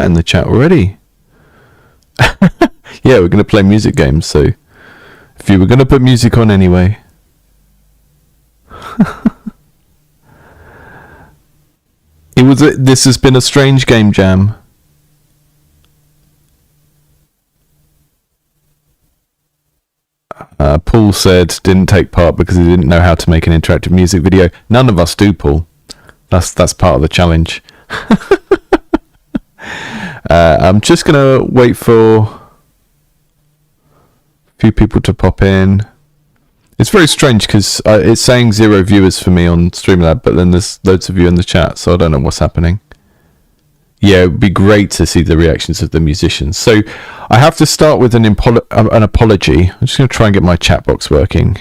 in the chat already. Yeah, we're going to play music games, so if you were going to put music on anyway. This has been a strange game jam. Paul said didn't take part because he didn't know how to make an interactive music video. None of us do, Paul. That's part of the challenge. I'm just gonna wait for a few people to pop in. It's very strange because it's saying 0 viewers for me on Streamlab, but then there's loads of you in the chat, so I don't know what's happening. Yeah, it would be great to see the reactions of the musicians. So I have to start with an apology. I'm just going to try and get my chat box working.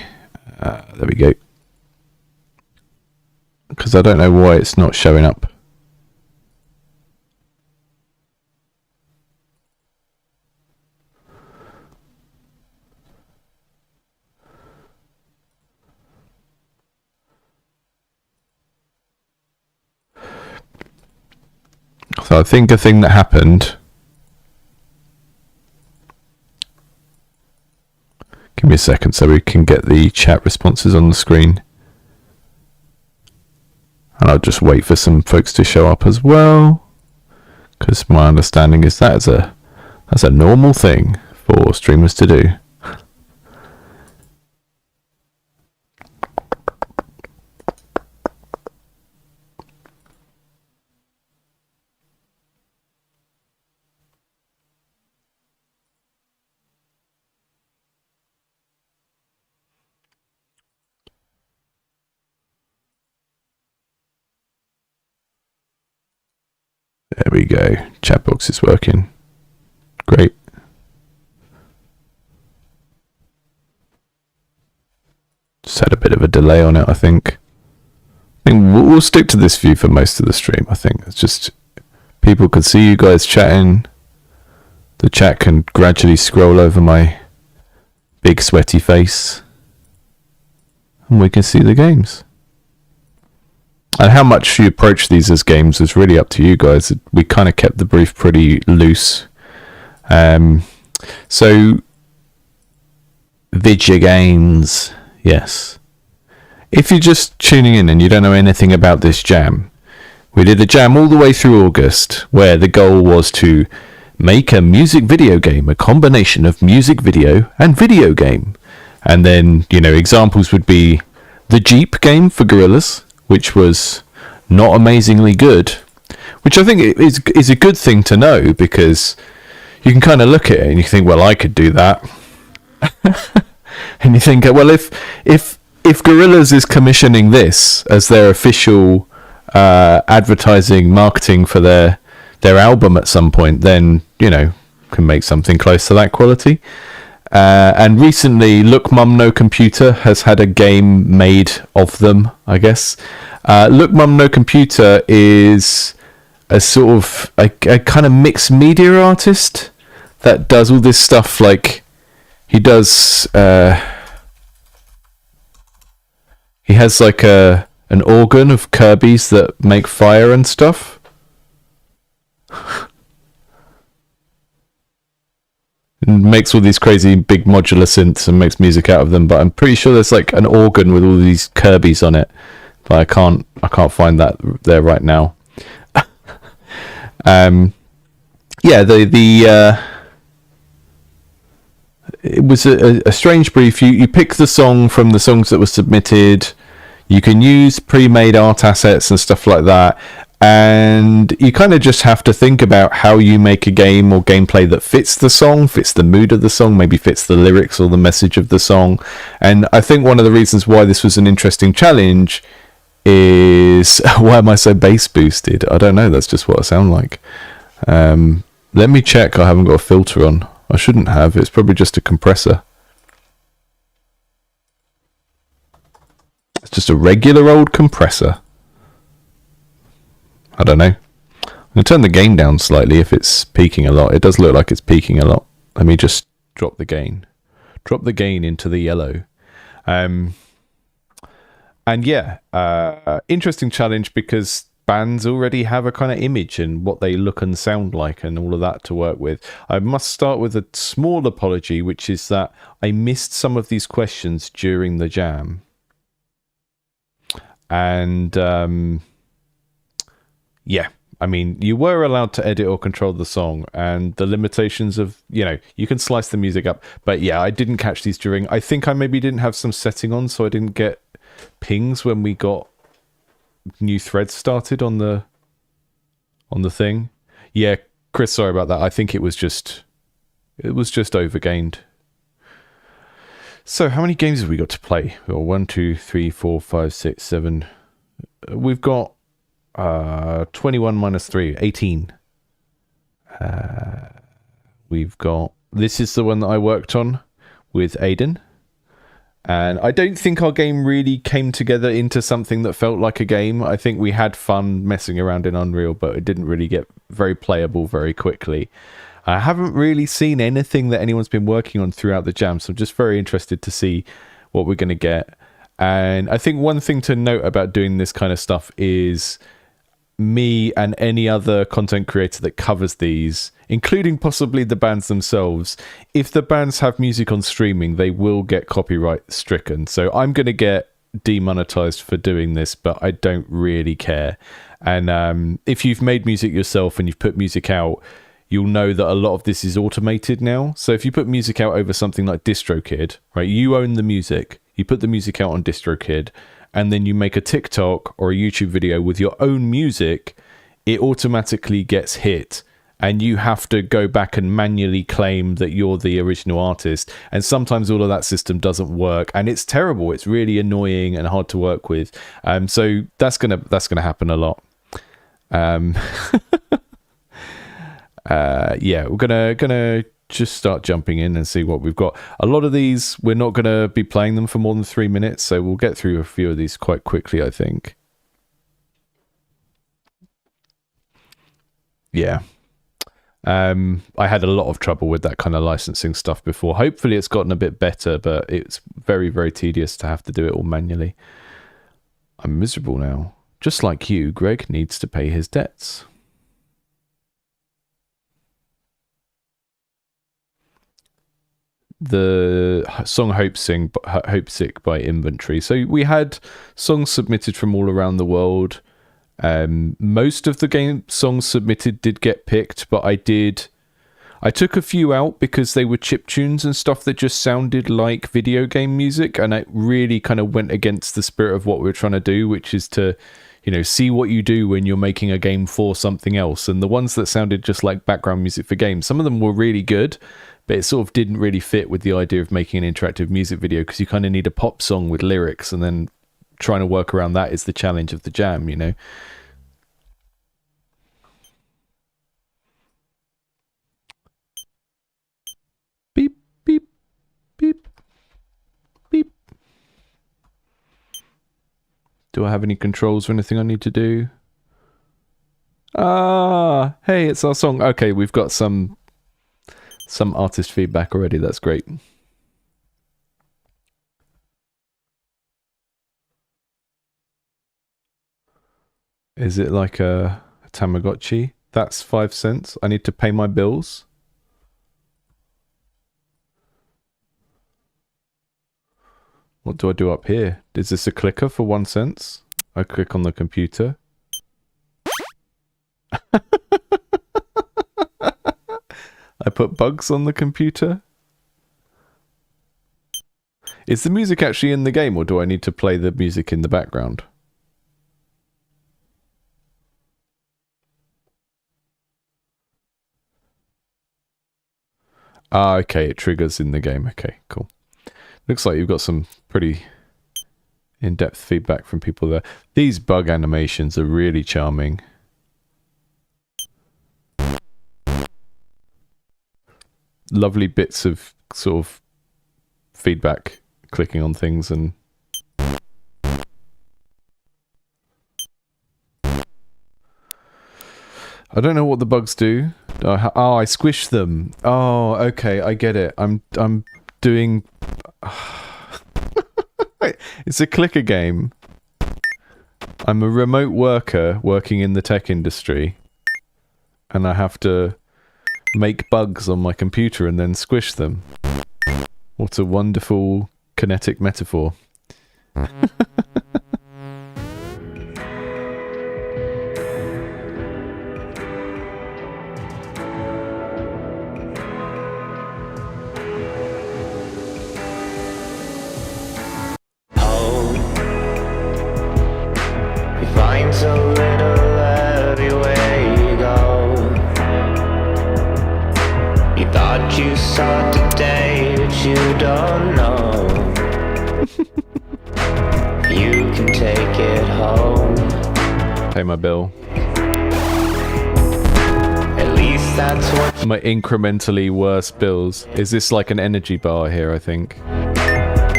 There we go. Because I don't know why it's not showing up. So I think a thing that happened. Give me a second so we can get the chat responses on the screen. And I'll just wait for some folks to show up as well. Because my understanding is that's a normal thing for streamers to do. There we go. Chat box is working. Great. Just had a bit of a delay on it, I think. We'll stick to this view for most of the stream, I think. It's just people can see you guys chatting. The chat can gradually scroll over my big sweaty face. And we can see the games. And how much you approach these as games is really up to you guys. We kind of kept the brief pretty loose. So, video games, yes. If you're just tuning in and you don't know anything about this jam, we did a jam all the way through August, where the goal was to make a music video game, a combination of music video and video game. And then, you know, examples would be the Jeep game for Gorillaz, which was not amazingly good, which I think is a good thing to know, because you can kind of look at it and you think, well, I could do that. And you think, well, if Gorillaz is commissioning this as their official advertising marketing for their album at some point, then, you know, can make something close to that quality. And recently, Look Mum No Computer has had a game made of them, I guess. Look Mum No Computer is a sort of a kind of mixed media artist that does all this stuff. Like, he does he has like an organ of Kirby's that make fire and stuff. And makes all these crazy big modular synths and makes music out of them, but I'm pretty sure there's like an organ with all these Kirby's on it, but I can't find that there right now. Yeah, it was a strange brief. You pick the song from the songs that were submitted. You can use pre-made art assets and stuff like that, and you kind of just have to think about how you make a game or gameplay that fits the song, fits the mood of the song, maybe fits the lyrics or the message of the song. And I think one of the reasons why this was an interesting challenge is... Why am I so bass boosted? I don't know, that's just what I sound like. Let me check. I haven't got a filter on. I shouldn't have. It's probably just a compressor. It's just a regular old compressor. I don't know. I'm going to turn the gain down slightly if it's peaking a lot. It does look like it's peaking a lot. Let me just drop the gain. Drop the gain into the yellow. And yeah, interesting challenge, because bands already have a kind of image and what they look and sound like and all of that to work with. I must start with a small apology, which is that I missed some of these questions during the jam. And yeah, I mean, you were allowed to edit or control the song, and the limitations of, you can slice the music up. But yeah, I didn't catch these during. I think I maybe didn't have some setting on, so I didn't get pings when we got new threads started on the thing. Yeah, Chris, sorry about that. I think it was just overgained. So how many games have we got to play? Well, 1, 2, 3, 4, 5, 6, 7. We've got 21 minus 3, 18. We've got, this is the one that I worked on with Aiden. And I don't think our game really came together into something that felt like a game. I think we had fun messing around in Unreal, but it didn't really get very playable very quickly. I haven't really seen anything that anyone's been working on throughout the jam, so I'm just very interested to see what we're going to get. And I think one thing to note about doing this kind of stuff is me and any other content creator that covers these, including possibly the bands themselves, if the bands have music on streaming, they will get copyright stricken. So I'm going to get demonetized for doing this, but I don't really care. And if you've made music yourself and you've put music out, you'll know that a lot of this is automated now. So if you put music out over something like DistroKid, right, you own the music, you put the music out on DistroKid, and then you make a TikTok or a YouTube video with your own music, it automatically gets hit. And you have to go back and manually claim that you're the original artist. And sometimes all of that system doesn't work. And it's terrible. It's really annoying and hard to work with. So that's gonna happen a lot. Yeah, we're gonna just start jumping in and see what we've got. A lot of these, we're not going to be playing them for more than 3 minutes, so we'll get through a few of these quite quickly, I think. Yeah. I had a lot of trouble with that kind of licensing stuff before. Hopefully it's gotten a bit better, but it's very, very tedious to have to do it all manually. I'm miserable now. Just like you, Greg needs to pay his debts. The song Hopesick by Inventory. So we had songs submitted from all around the world. Most of the game songs submitted did get picked, but I took a few out because they were chiptunes and stuff that just sounded like video game music, and it really kind of went against the spirit of what we were trying to do, which is to, see what you do when you're making a game for something else. And the ones that sounded just like background music for games, some of them were really good, but it sort of didn't really fit with the idea of making an interactive music video, because you kind of need a pop song with lyrics, and then trying to work around that is the challenge of the jam, Beep, beep, beep, beep. Do I have any controls or anything I need to do? Ah, hey, it's our song. Okay, we've got some artist feedback already. That's great. Is it like a Tamagotchi? That's 5 cents. I need to pay my bills. What do I do up here? Is this a clicker for 1 cent? I click on the computer. I put bugs on the computer. Is the music actually in the game, or do I need to play the music in the background? Ah, okay, it triggers in the game. Okay, cool. Looks like you've got some pretty in-depth feedback from people there. These bug animations are really charming. Lovely bits of sort of feedback, clicking on things and... I don't know what the bugs do. Oh, I squish them. Oh, okay, I get it. I'm doing... It's a clicker game. I'm a remote worker working in the tech industry, and I have to make bugs on my computer and then squish them. What a wonderful kinetic metaphor. A little everywhere you go. You thought you saw today, but you don't know. You can take it home. Pay my bill. At least that's what my incrementally worse bills. Is this like an energy bar here, I think?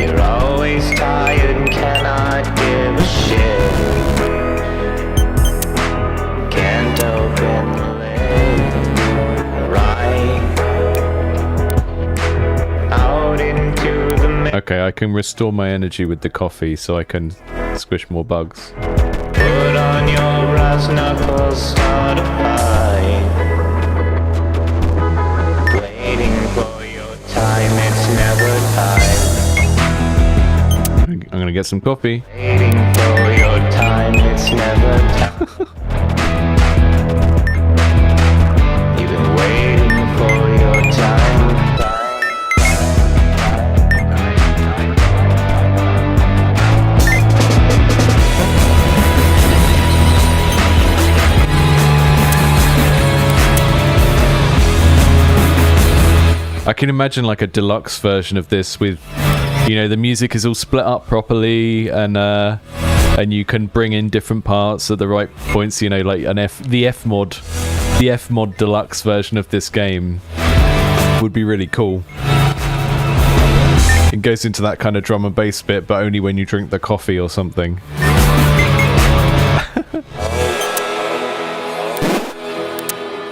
You're always tired and cannot give a shit. Can't open the lid right out into the okay, I can restore my energy with the coffee so I can squish more bugs. Put on your brass knuckles, start a fight. Waiting for your time, it's never time. I'm gonna get some coffee. Waiting for your time, it's never time. You've been waiting for your time. I can imagine like a deluxe version of this with, you know, the music is all split up properly and you can bring in different parts at the right points, you know, like the F mod deluxe version of this game would be really cool. It goes into that kind of drum and bass bit, but only when you drink the coffee or something.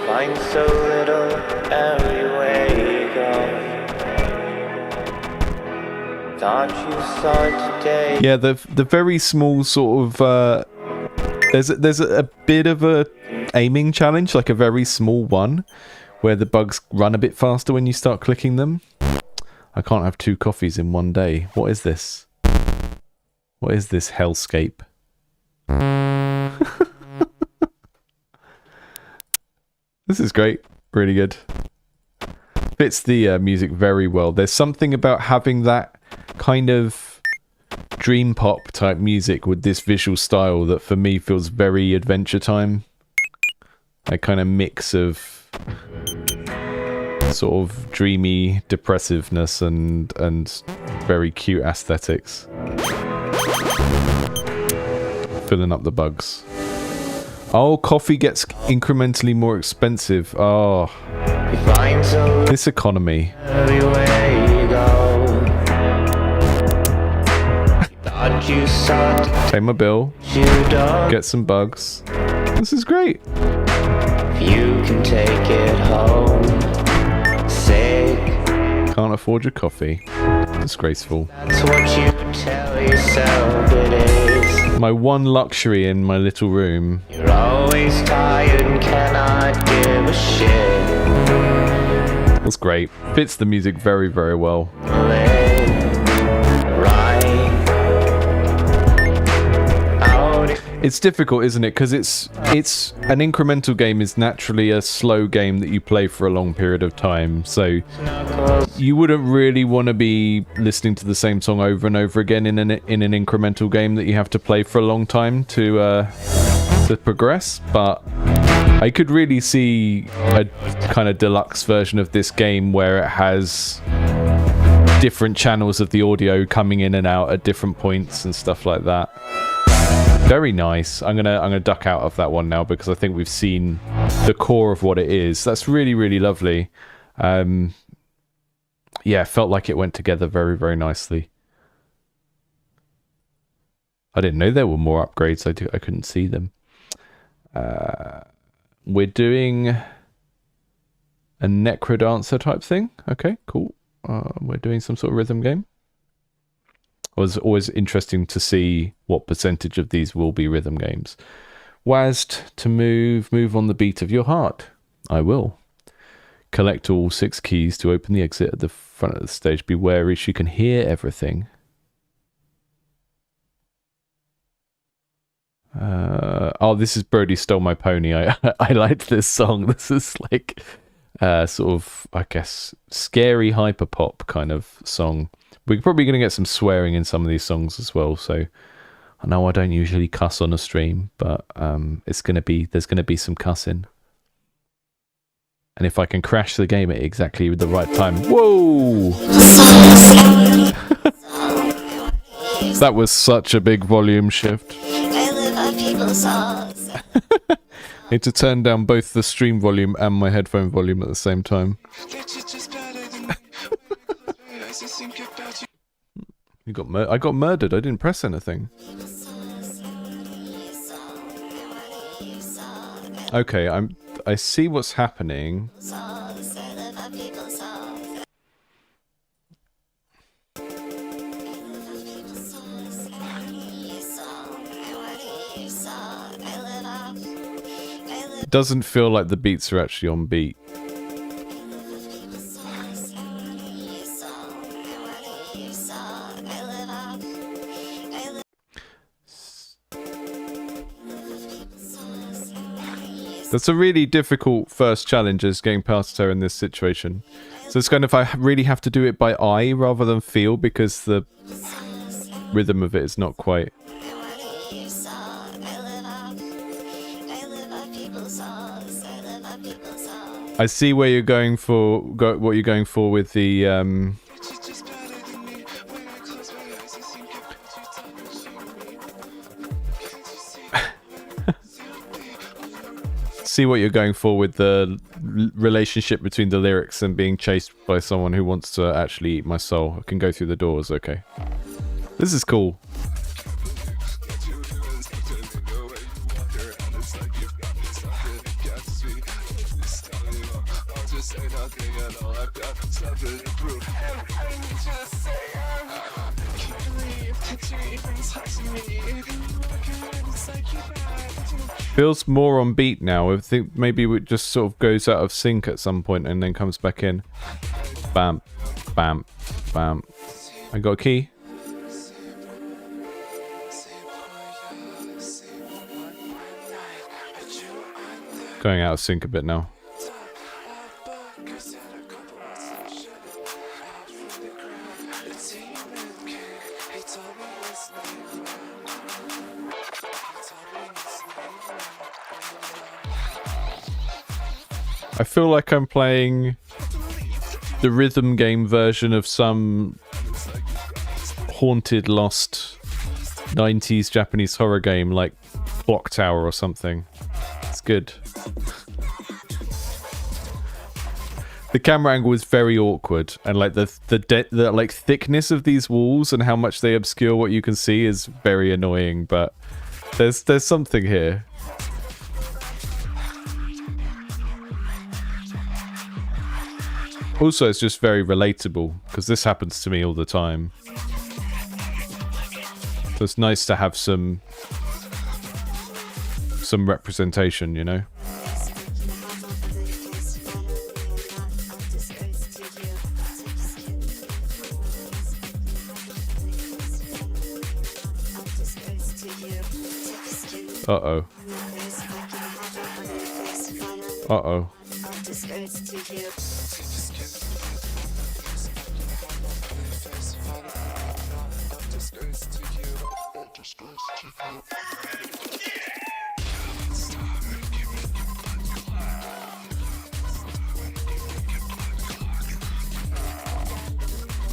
Find so little everywhere you go. Thought you saw it today. Yeah, the very small sort of there's a bit of a aiming challenge, like a very small one, where the bugs run a bit faster when you start clicking them. I can't have 2 coffees in one day. What is this? What is this hellscape? This is great. Really good. Fits the music very well. There's something about having that kind of dream pop type music with this visual style that for me feels very Adventure Time. A kind of mix of sort of dreamy depressiveness and very cute aesthetics. Filling up the bugs. Oh, coffee gets incrementally more expensive. Oh, this economy. Pay my bill. Get some bugs. This is great. You can take it home. Sick. Can't afford your coffee. Disgraceful. That's what you tell yourself it is. My one luxury in my little room. You're always tired and cannot give a shit. That's great. Fits the music very, very well. It's difficult, isn't it? Because it's an incremental game is naturally a slow game that you play for a long period of time. So you wouldn't really want to be listening to the same song over and over again in an incremental game that you have to play for a long time to progress. But I could really see a kind of deluxe version of this game where it has different channels of the audio coming in and out at different points and stuff like that. Very nice. I'm gonna duck out of that one now because I think we've seen the core of what it is. That's really, really lovely. Yeah, felt like it went together very, very nicely. I didn't know there were more upgrades. I couldn't see them. We're doing a Necrodancer type thing. Okay, cool. We're doing some sort of rhythm game. It was always interesting to see what percentage of these will be rhythm games. WASD to move on the beat of your heart. I will. Collect all 6 keys to open the exit at the front of the stage. Be wary, she can hear everything. This is Brody Stole My Pony. I liked this song. This is like sort of, I guess, scary hyperpop kind of song. We're probably going to get some swearing in some of these songs as well. So I know I don't usually cuss on a stream, but there's going to be some cussing. And if I can crash the game at exactly the right time, whoa! That was such a big volume shift. Need to turn down both the stream volume and my headphone volume at the same time. I got murdered. I didn't press anything. Okay, I see what's happening. It doesn't feel like the beats are actually on beat. That's a really difficult first challenge, is getting past her in this situation. So it's kind of, I really have to do it by eye rather than feel, because the rhythm of it is not quite. I see where you're going for, what you're going for with the see what you're going for with the relationship between the lyrics and being chased by someone who wants to actually eat my soul. I can go through the doors, okay. This is cool. Feels more on beat now. I think maybe it just sort of goes out of sync at some point and then comes back in. Bam, bam, bam. I got a key. Going out of sync a bit now. I feel like I'm playing the rhythm game version of some haunted, lost 90s Japanese horror game like Clock Tower or something. It's good. The camera angle is very awkward, and like the like thickness of these walls and how much they obscure what you can see is very annoying, but there's something here. Also, it's just very relatable, because this happens to me all the time. So it's nice to have some representation, you know? Uh-oh. Uh-oh.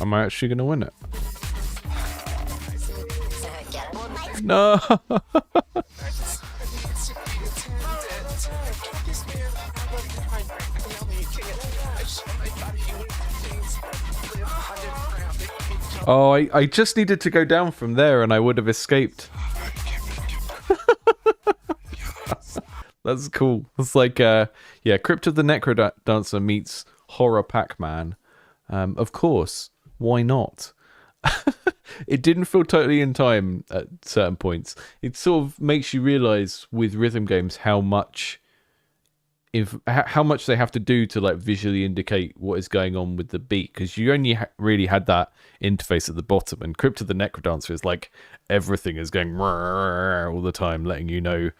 Am I actually going to win it? No! Oh, I just needed to go down from there and I would have escaped. That's cool. It's like, yeah, Crypt of the Necrodancer meets Horror Pac-Man. Of course. Why not? it didn't feel totally in time at certain points. It sort of makes you realize with rhythm games how much they have to do to like visually indicate what is going on with the beat, because you only really had that interface at the bottom, and Crypt of the Necrodancer is like everything is going all the time, letting you know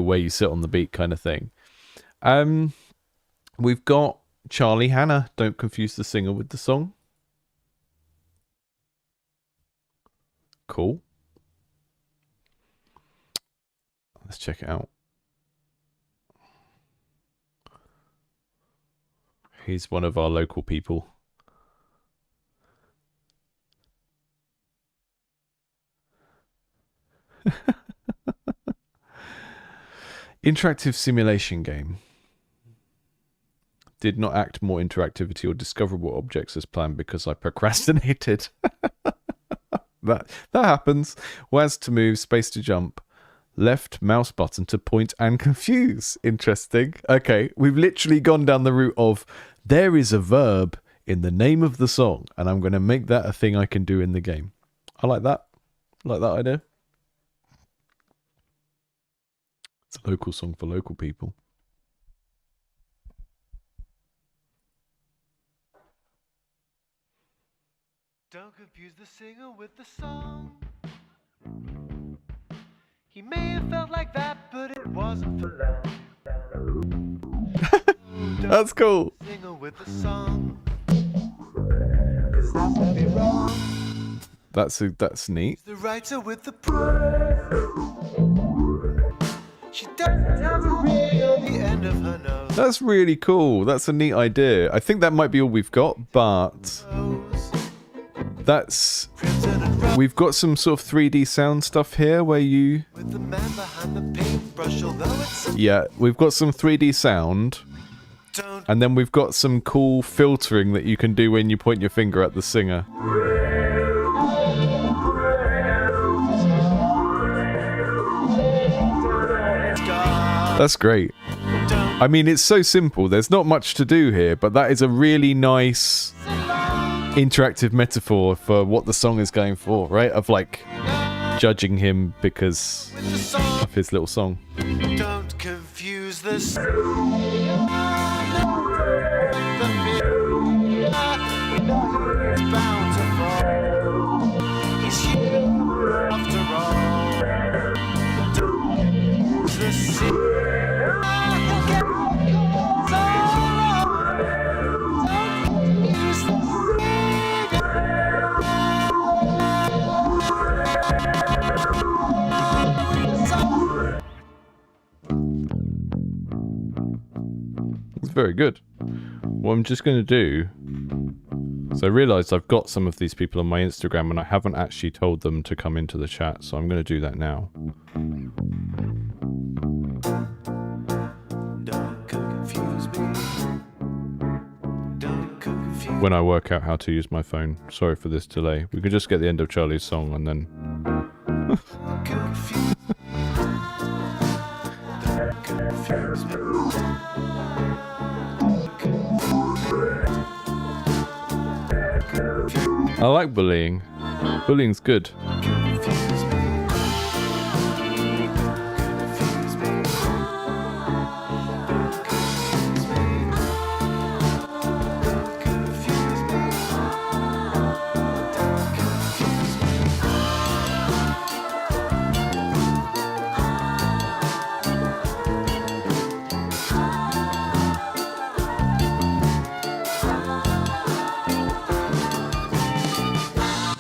where you sit on the beat, kind of thing. We've got Charlie Hannah, Don't Confuse the Singer with the Song. Cool. Let's check it out. He's one of our local people. Interactive simulation game. Did not act more interactivity or discoverable objects as planned because I procrastinated. That happens. WAS to move, space to jump, left mouse button to point and confuse. Interesting. Okay, we've literally gone down the route of there is a verb in the name of the song, and I'm going to make that a thing I can do in the game. I like that. I like that idea. It's a local song for local people. Don't confuse the singer with the song. He may have felt like that, but it wasn't for long. That's cool. Singer with the song. 'Cause that's a bit wrong. That's neat. The writer with the prose. She doesn't have a ring on the end of her nose. That's really cool. That's a neat idea. I think that might be all we've got, but we've got some sort of 3D sound stuff here where you... With the man behind the paintbrush, although it's... Yeah, we've got some 3D sound, and then we've got some cool filtering that you can do when you point your finger at the singer. That's great. I mean, it's so simple. There's not much to do here, but that is a really nice interactive metaphor for what the song is going for, right? Of like judging him because of his little song. Don't confuse this. It's very good. What I'm just going to do is I realised I've got some of these people on my Instagram and I haven't actually told them to come into the chat, so I'm going to do that now. When I work out how to use my phone. Sorry for this delay. We could just get the end of Charlie's song and then... I like bullying. Bullying's good.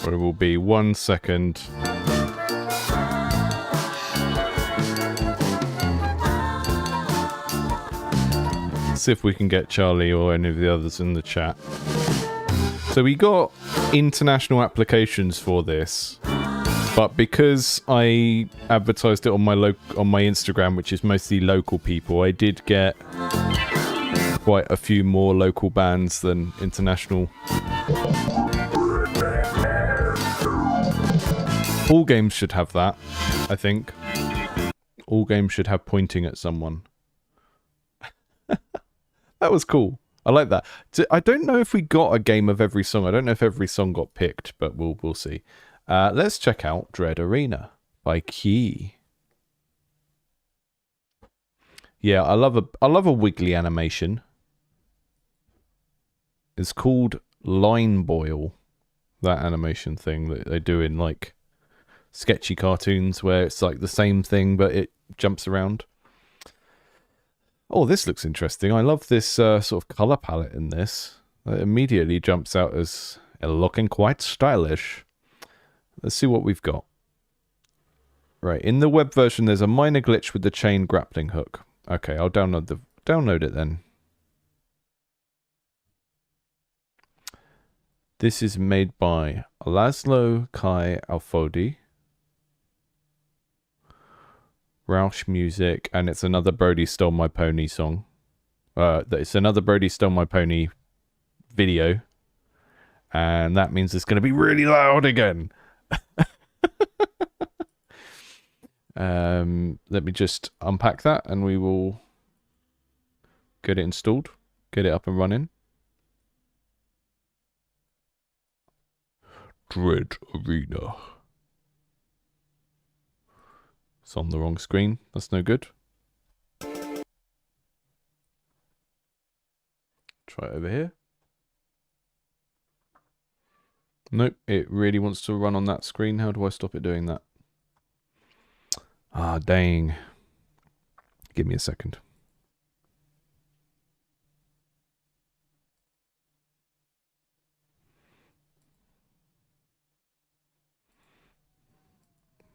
It will be 1 second. See if we can get Charlie or any of the others in the chat. So we got international applications for this, but because I advertised it on my Instagram, which is mostly local people, I did get quite a few more local bands than international. All games should have that, I think. All games should have pointing at someone. That was cool. I like that. I don't know if we got a game of every song. I don't know if every song got picked, but we'll see. Let's check out Dread Arena by Key. Yeah, I love a wiggly animation. It's called Line Boil. That animation thing that they do in like sketchy cartoons where it's like the same thing but it jumps around. Oh, this looks interesting. I love this sort of color palette in this. It immediately jumps out as looking quite stylish. Let's see what we've got. Right, in the web version there's a minor glitch with the chain grappling hook. Okay, I'll download it then. This is made by Laszlo Kai Alfodi, Roush Music, and it's another Brody Stole My Pony song. It's another Brody Stole My Pony video, and that means it's going to be really loud again. Let me just unpack that, and we will get it installed, get it up and running. Dread Arena. It's on the wrong screen. That's no good. Try it over here. Nope, it really wants to run on that screen. How do I stop it doing that? Ah, dang. Give me a second.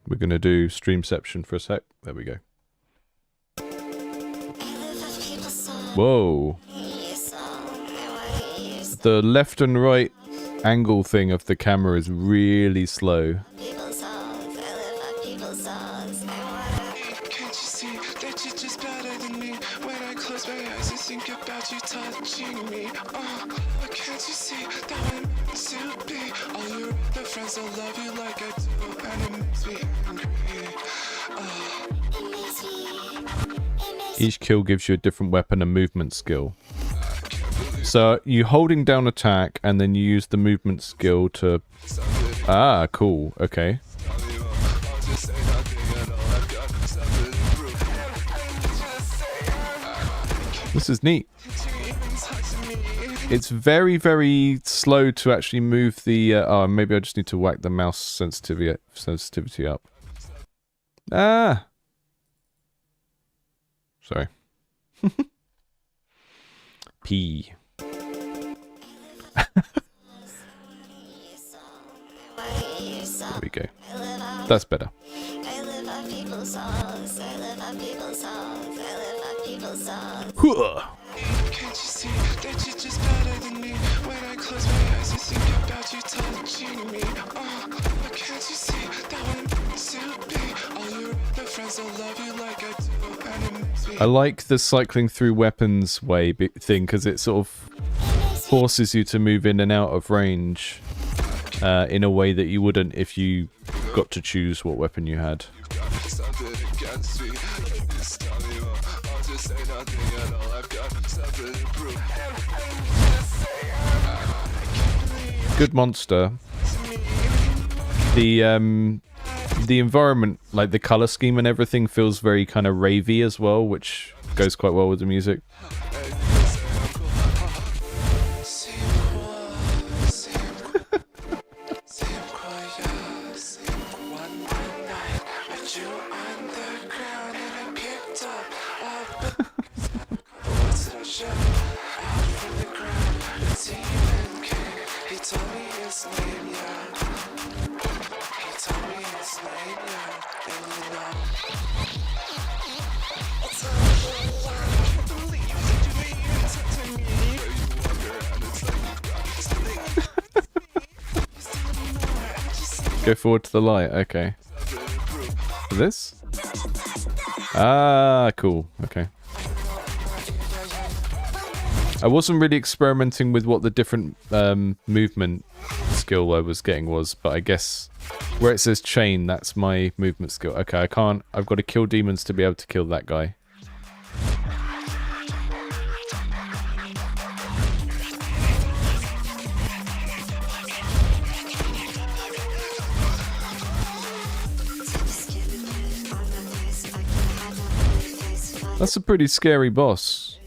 We're going to do Streamception for a sec. There we go. Whoa. The left and right angle thing of the camera is really slow. Each kill gives you a different weapon and movement skill. So you holding down attack and then you use the movement skill to... Ah, cool. Okay. This is neat. It's very, very slow to actually move the... oh, maybe I just need to whack the mouse sensitivity up. Ah! Sorry. P. There we go. That's better. Can't you see that you're just better than me? When I close my eyes, I think about you touching me. Can't you see that I'm so big? All your other friends don't love you like I do, and it makes me... I like the cycling through weapons way thing because it sort of forces you to move in and out of range in a way that you wouldn't if you got to choose what weapon you had. Good monster. The environment, like the color scheme and everything, feels very kind of ravey as well, which goes quite well with the music. Go forward to the light, okay. This? Ah, cool, okay. I wasn't really experimenting with what the different movement skill I was getting was, but I guess where it says chain, that's my movement skill. Okay, I've got to kill demons to be able to kill that guy. That's a pretty scary boss.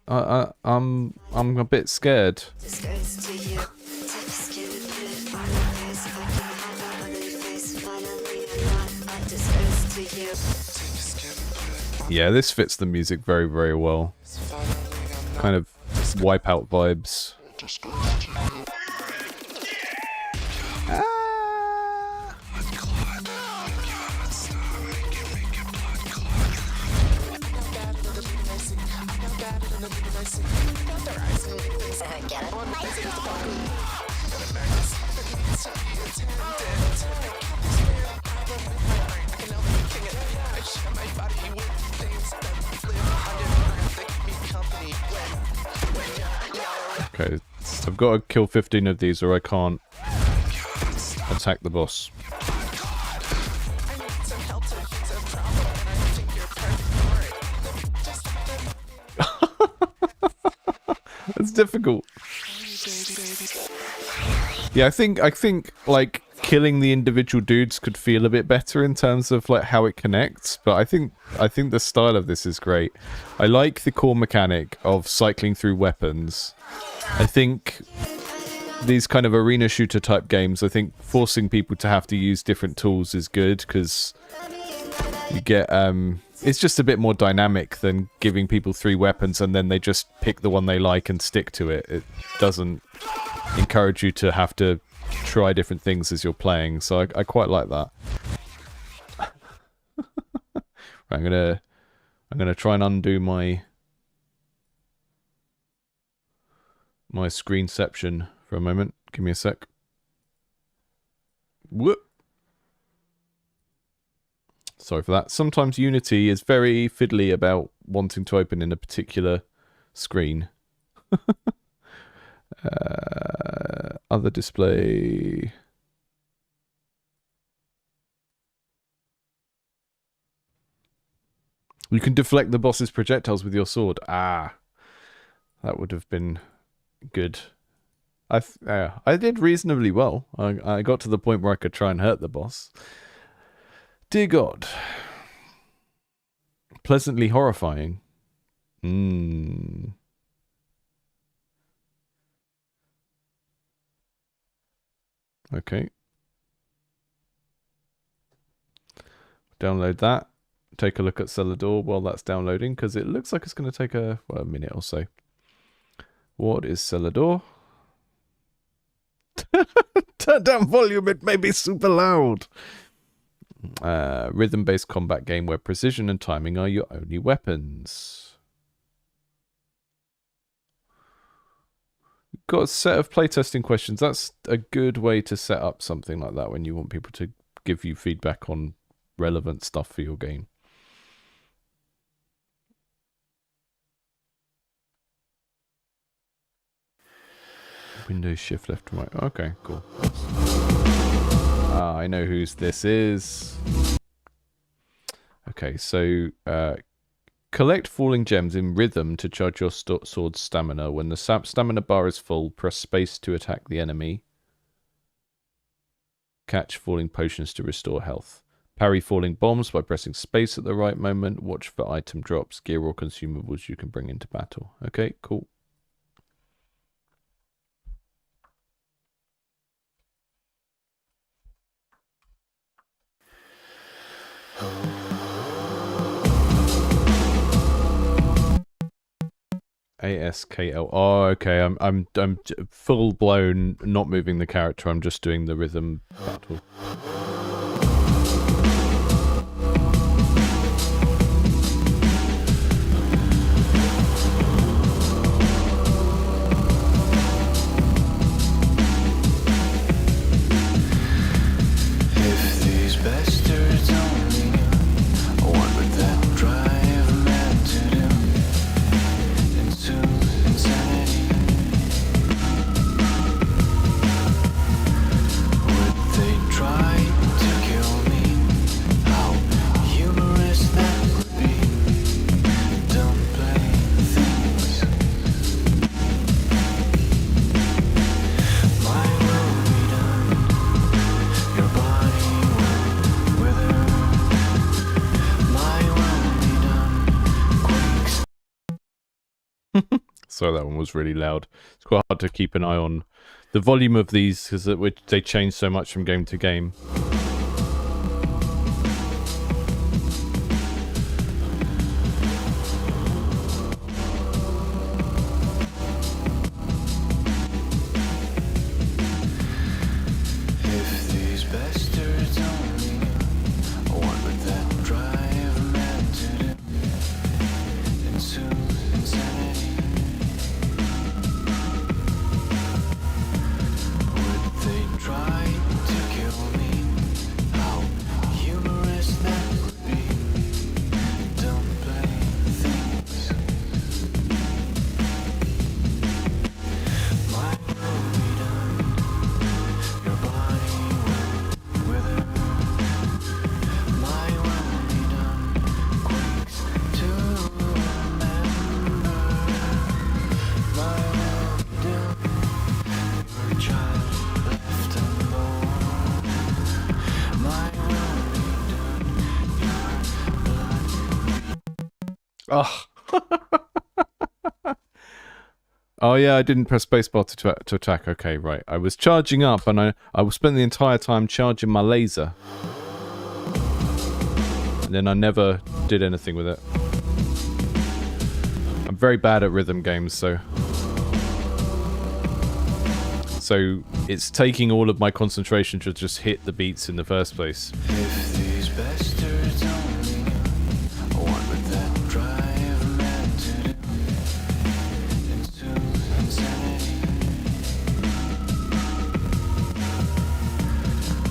I'm a bit scared. Yeah, this fits the music very, very well. Kind of Wipeout vibes. Okay, I've got to kill 15 of these or I can't attack the boss. It's difficult. Yeah, I think like killing the individual dudes could feel a bit better in terms of like how it connects, but I think the style of this is great. I like the core mechanic of cycling through weapons. I think these kind of arena shooter type games, I think forcing people to have to use different tools is good because you get it's just a bit more dynamic than giving people 3 weapons and then they just pick the one they like and stick to it. It doesn't encourage you to have to try different things as you're playing, so I quite like that. Right, I'm gonna try and undo my screenception for a moment. Give me a sec. Whoop. Sorry for that. Sometimes Unity is very fiddly about wanting to open in a particular screen. Other display. You can deflect the boss's projectiles with your sword. Ah, that would have been good. I did reasonably well. I got to the point where I could try and hurt the boss. Dear God. Pleasantly horrifying. Okay. Download that. Take a look at Cellar while that's downloading, because it looks like it's going to take a minute or so. What is Cellar? Turn down volume, it may be super loud. Rhythm-based combat game where precision and timing are your only weapons. Got a set of playtesting questions. That's a good way to set up something like that when you want people to give you feedback on relevant stuff for your game. Windows shift left and right. Okay, cool. I know whose this is. Okay, so collect falling gems in rhythm to charge your sword's stamina. When the stamina bar is full, press space to attack the enemy. Catch falling potions to restore health. Parry falling bombs by pressing space at the right moment. Watch for item drops, gear or consumables you can bring into battle. Okay, cool. ASKL. Oh, okay. I'm full blown not moving the character. I'm just doing the rhythm battle. If these bastards only knew what would that drive a man to do? Into insanity. Would they try So that one was really loud. It's quite hard to keep an eye on the volume of these because they change so much from game to game. If these bastards only knew what would that drive a man to do? Ensue insanity. Would they try to kill me? How humorous that would be. Don't play things. Mine will be done. Your body will wither. Mine will be done. Quakes to remember. Mine will be done. Your child left unborn. Mine will be done. Your blood. Oh. Oh yeah, I didn't press spacebar to attack. Okay, right. I was charging up, and I was spending the entire time charging my laser, and then I never did anything with it. I'm very bad at rhythm games, so it's taking all of my concentration to just hit the beats in the first place. If these bastards only knew what would that drive a man to do? Ensue insanity.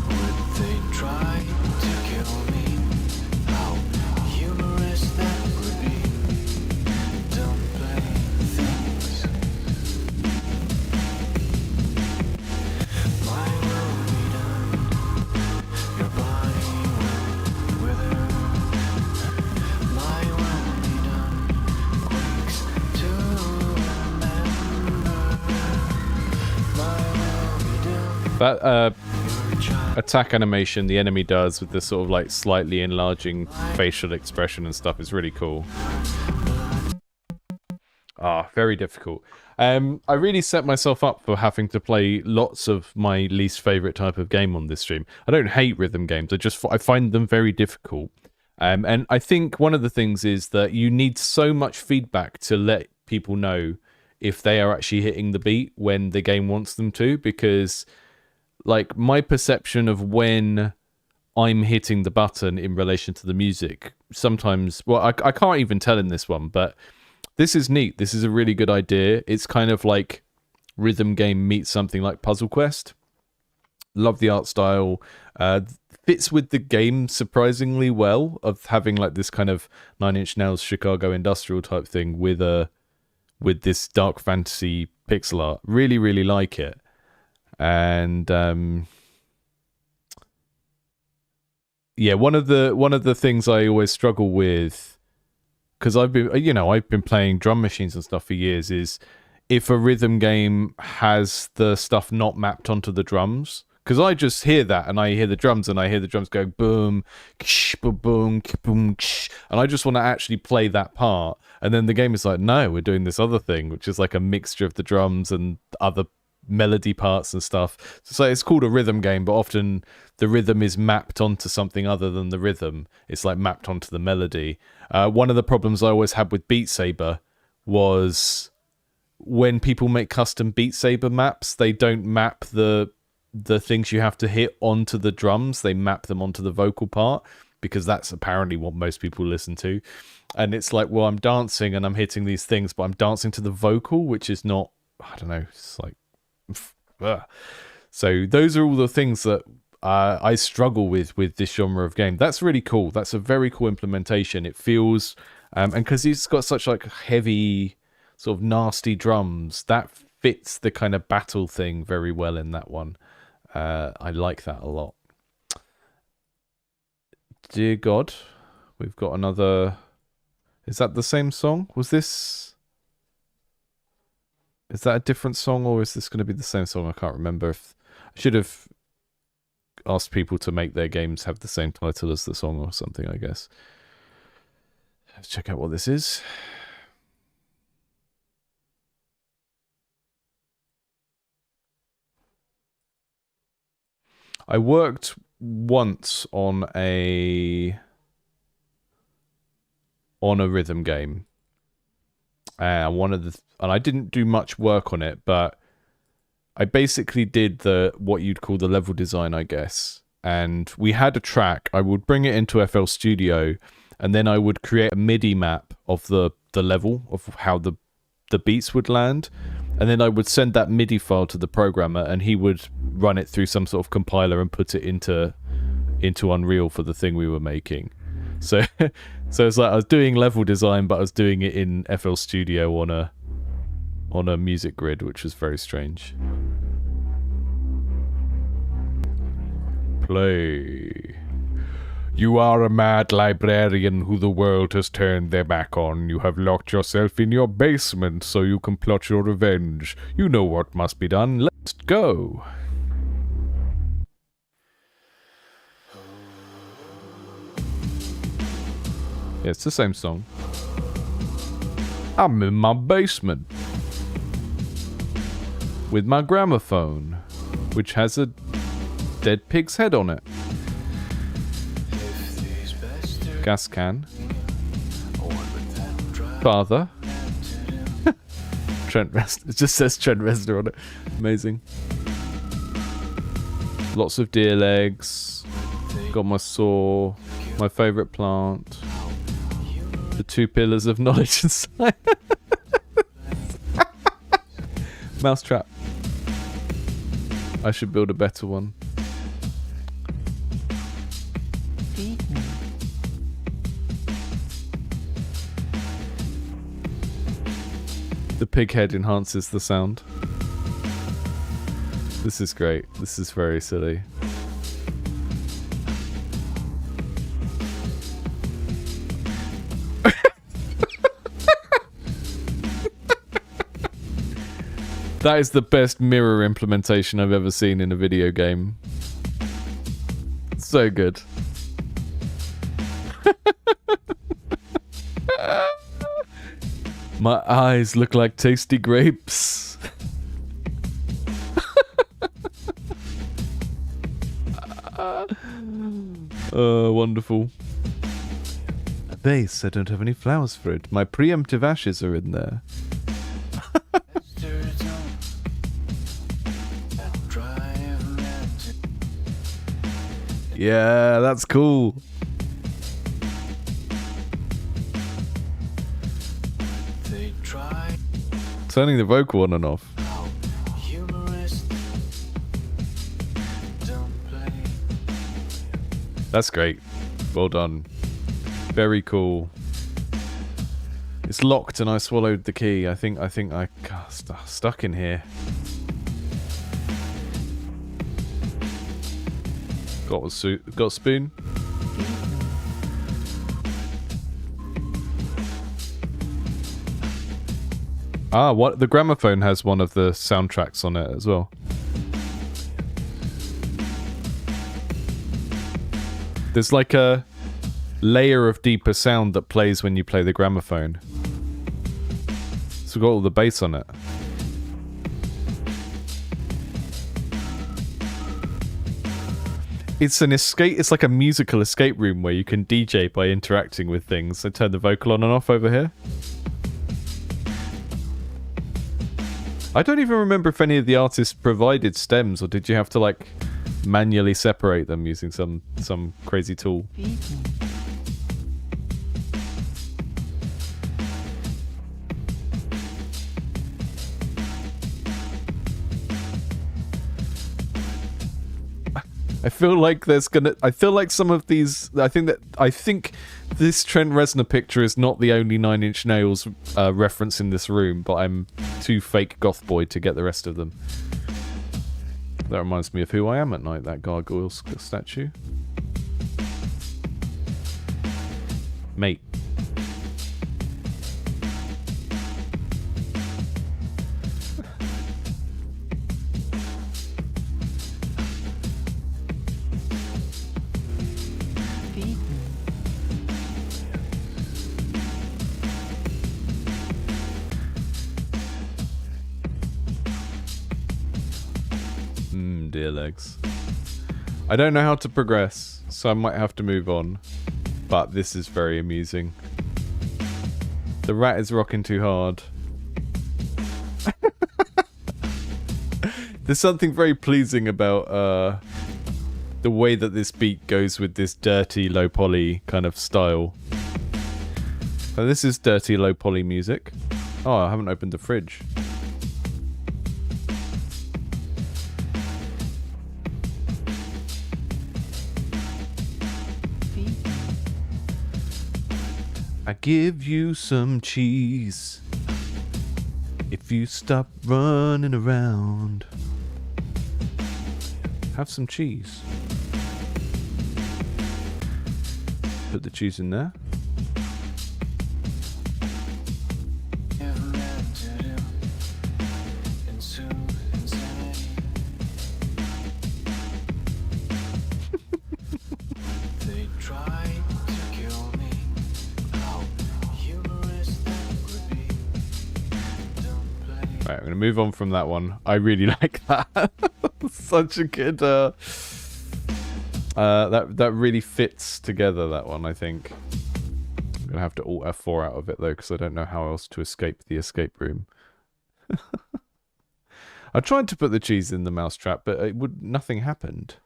Would they try to kill me? How humorous that would be. Don't play things. Mine will be done. Your body will wither. Mine will be done. Quakes to remember. Mine will be done. That Your child attack animation the enemy does with the sort of like slightly enlarging facial expression and stuff is really cool. Ah, very difficult. I really set myself up for having to play lots of my least favorite type of game on this stream. I don't hate rhythm games. I find them very difficult. And I think one of the things is that you need so much feedback to let people know if they are actually hitting the beat when the game wants them to, because like my perception of when I'm hitting the button in relation to the music sometimes, well, I can't even tell in this one, but this is neat. This is a really good idea. It's kind of like rhythm game meets something like Puzzle Quest. Love the art style. Fits with the game surprisingly well, of having like this kind of Nine Inch Nails Chicago industrial type thing with this dark fantasy pixel art. Really, really like it. And yeah, one of the things I always struggle with, because I've been playing drum machines and stuff for years, is if a rhythm game has the stuff not mapped onto the drums. Because I just hear that, and I hear the drums, and I hear the drums go boom, ksh, boom, boom, boom, ksh, and I just want to actually play that part. And then the game is like, no, we're doing this other thing, which is like a mixture of the drums and other melody parts and stuff. So it's called a rhythm game, but often the rhythm is mapped onto something other than the rhythm. It's like mapped onto the melody. One of the problems I always had with Beat Saber was when people make custom Beat Saber maps, they don't map the things you have to hit onto the drums. They map them onto the vocal part, because that's apparently what most people listen to. And it's like, well, I'm dancing and I'm hitting these things, but I'm dancing to the vocal, which is not, I don't know, it's like, ugh. So those are all the things that I struggle with this genre of game. That's really cool. That's a very cool implementation. It feels, and because he's got such like heavy, sort of nasty drums, that fits the kind of battle thing very well in that one. I like that a lot. Dear God, we've got another. Is that the same song? Is that a different song, or is this going to be the same song? I can't remember. I should have asked people to make their games have the same title as the song or something, I guess. Let's check out what this is. I worked once on a rhythm game. And I didn't do much work on it, but I basically did what you'd call the level design, I guess. And we had a track. I would bring it into FL Studio, and then I would create a MIDI map of the level of how the beats would land, and then I would send that MIDI file to the programmer, and he would run it through some sort of compiler and put it into Unreal for the thing we were making. So it's like I was doing level design, but I was doing it in FL Studio on a music grid, which was very strange. Play. You are a mad librarian who the world has turned their back on. You have locked yourself in your basement so you can plot your revenge. You know what must be done. Let's go. Yeah, it's the same song. I'm in my basement with my gramophone, which has a dead pig's head on it. Gas can. Father. Trent Reznor. It just says Trent Reznor on it. Amazing. Lots of deer legs. Got my saw. My favourite plant. The 2 pillars of knowledge and science. Mousetrap. I should build a better one. The pig head enhances the sound. This is great. This is very silly. That is the best mirror implementation I've ever seen in a video game. So good. My eyes look like tasty grapes. Wonderful. A vase, I don't have any flowers for it. My preemptive ashes are in there. Yeah, that's cool. Turning the vocal on and off. That's great. Well done. Very cool. It's locked and I swallowed the key. I think I got stuck in here. Got a spoon. Ah, what? The gramophone has one of the soundtracks on it as well. There's like a layer of deeper sound that plays when you play the gramophone. So we've got all the bass on it. It's an escape. It's like a musical escape room where you can DJ by interacting with things. I turn the vocal on and off over here. I don't even remember if any of the artists provided stems, or did you have to like manually separate them using some crazy tool? I feel like some of these. I think this Trent Reznor picture is not the only Nine Inch Nails reference in this room, but I'm too fake goth boy to get the rest of them. That reminds me of Who I Am at Night, that gargoyle statue. Mate. Dear legs. I don't know how to progress, so I might have to move on. But this is very amusing. The rat is rocking too hard. There's something very pleasing about the way that this beat goes with this dirty, low poly kind of style. So this is dirty, low poly music. Oh, I haven't opened the fridge. I give you some cheese if you stop running around. Have some cheese. Put the cheese in there. Right, I'm going to move on from that one. I really like that. Such a good... that really fits together, that one, I think. I'm going to have to Alt F4 out of it, though, because I don't know how else to escape the escape room. I tried to put the cheese in the mousetrap, but nothing happened.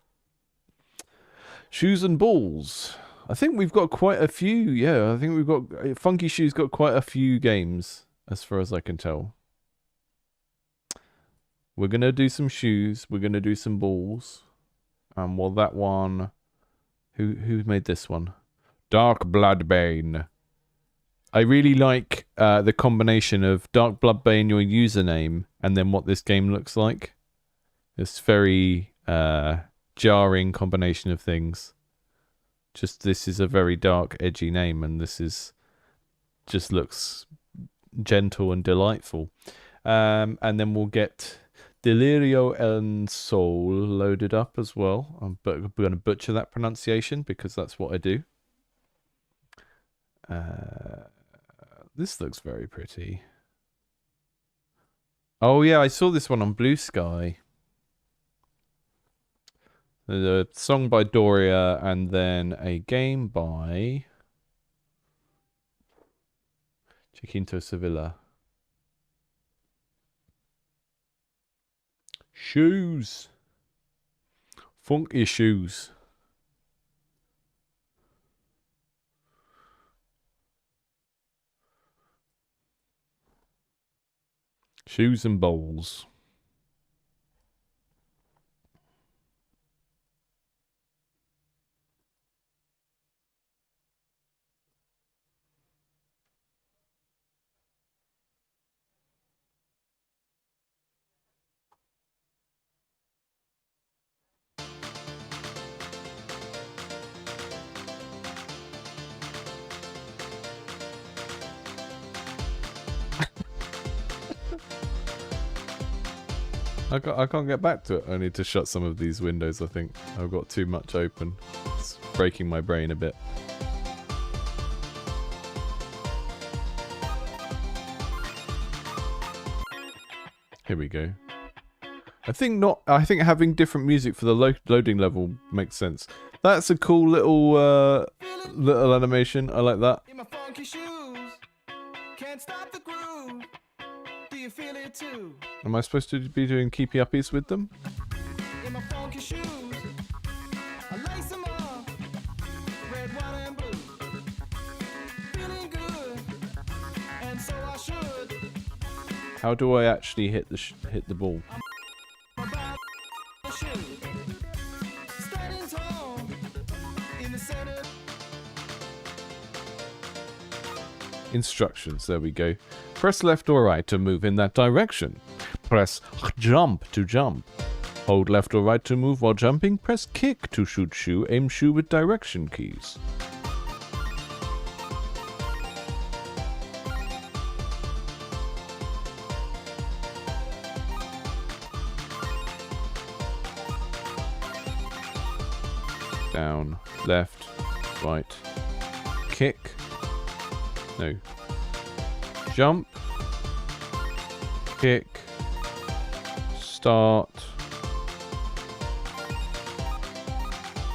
Shoes and balls. I think we've got quite a few, yeah. I think we've got... Funky Shoes got quite a few games, as far as I can tell. We're going to do some shoes. We're going to do some balls. Well, that one... Who made this one? Dark Bloodbane. I really like the combination of Dark Bloodbane, your username, and then what this game looks like. It's very jarring combination of things. Just this is a very dark, edgy name, and this is just looks gentle and delightful. And then we'll get Delirio and Soul loaded up as well. I'm going to butcher that pronunciation because that's what I do. This looks very pretty. Oh yeah, I saw this one on Blue Sky. There's a song by Doria and then a game by Chiquinto Sevilla. Shoes. Funky shoes. Shoes and bowls. I can't get back to it. I need to shut some of these windows, I think. I've got too much open. It's breaking my brain a bit. Here we go. I think having different music for the loading level makes sense. That's a cool little animation. I like that. In my funky shoes, can't stop the groove. Do you feel it too? Am I supposed to be doing keepy uppies with them? In my funky shoes, I lace them up, red, white, and blue. Feeling good, and so I should. How do I actually hit the ball? About the shoe, standing tall in the center. Instructions, there we go. Press left or right to move in that direction. Press jump to jump. Hold left or right to move while jumping. Press kick to shoot shoe. Aim shoe with direction keys. Down, left, right, kick. No. Jump. Kick. Start.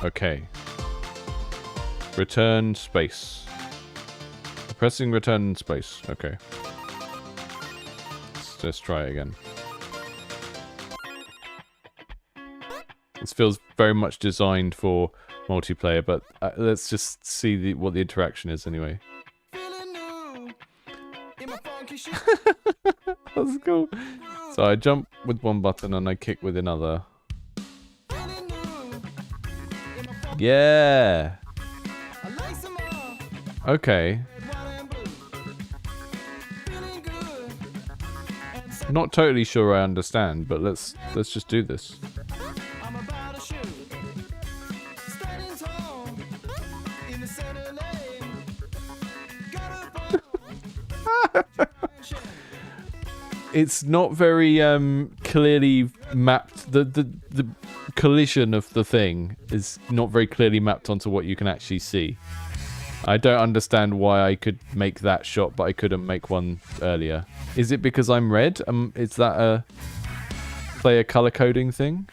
Okay. Return space. Pressing return space. Okay. Let's try it again. This feels very much designed for multiplayer, but let's just see what the interaction is anyway. Feeling new in my funky shoes. That's cool. So I jump with one button and I kick with another. Feeling new in my funky. Yeah. I like some more Okay. red, white, and blue. Feeling good and so Not totally sure I understand, but let's just do this. I'm about to shoot. Standing tall in the center lane. Got a ball. It's not very clearly mapped. The collision of the thing is not very clearly mapped onto what you can actually see. I don't understand why I could make that shot, but I couldn't make one earlier. Is it because I'm red? Is that a player color coding thing?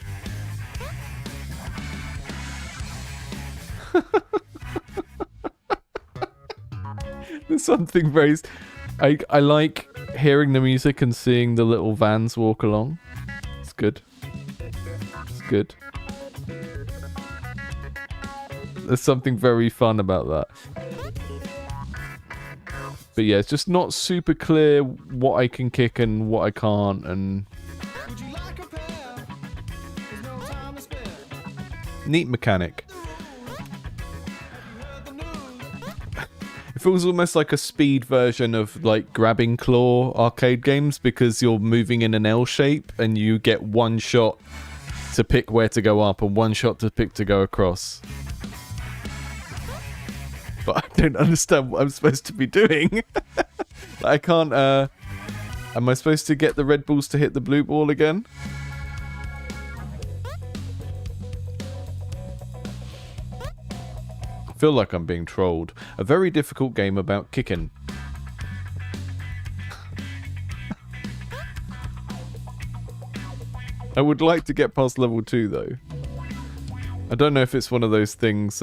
There's something very... I like hearing the music and seeing the little vans walk along. It's good. It's good. There's something very fun about that. But yeah, it's just not super clear what I can kick and what I can't, and... Would you like a pair? There's no time to spare. Neat mechanic. Heard the news. It feels almost like a speed version of like grabbing claw arcade games, because you're moving in an L shape and you get one shot to pick where to go up and one shot to pick to go across. But I don't understand what I'm supposed to be doing. I can't, am I supposed to get the red balls to hit the blue ball again? I feel like I'm being trolled. A very difficult game about kicking. I would like to get past level 2 though. I don't know if it's one of those things,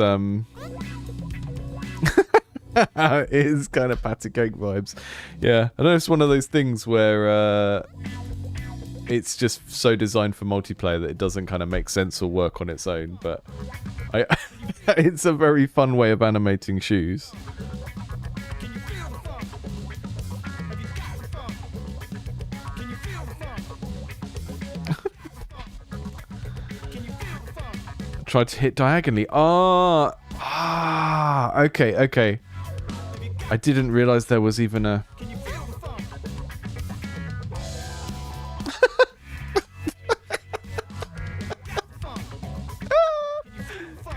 it is kind of patty cake vibes. Yeah, I know it's one of those things where it's just so designed for multiplayer that it doesn't kind of make sense or work on its own, but it's a very fun way of animating shoes. Can you feel the funk? Have you got the funk? Can you feel the funk? Can you feel the funk? Tried to hit diagonally. Okay. I didn't realize there was even a... Can you feel the funk?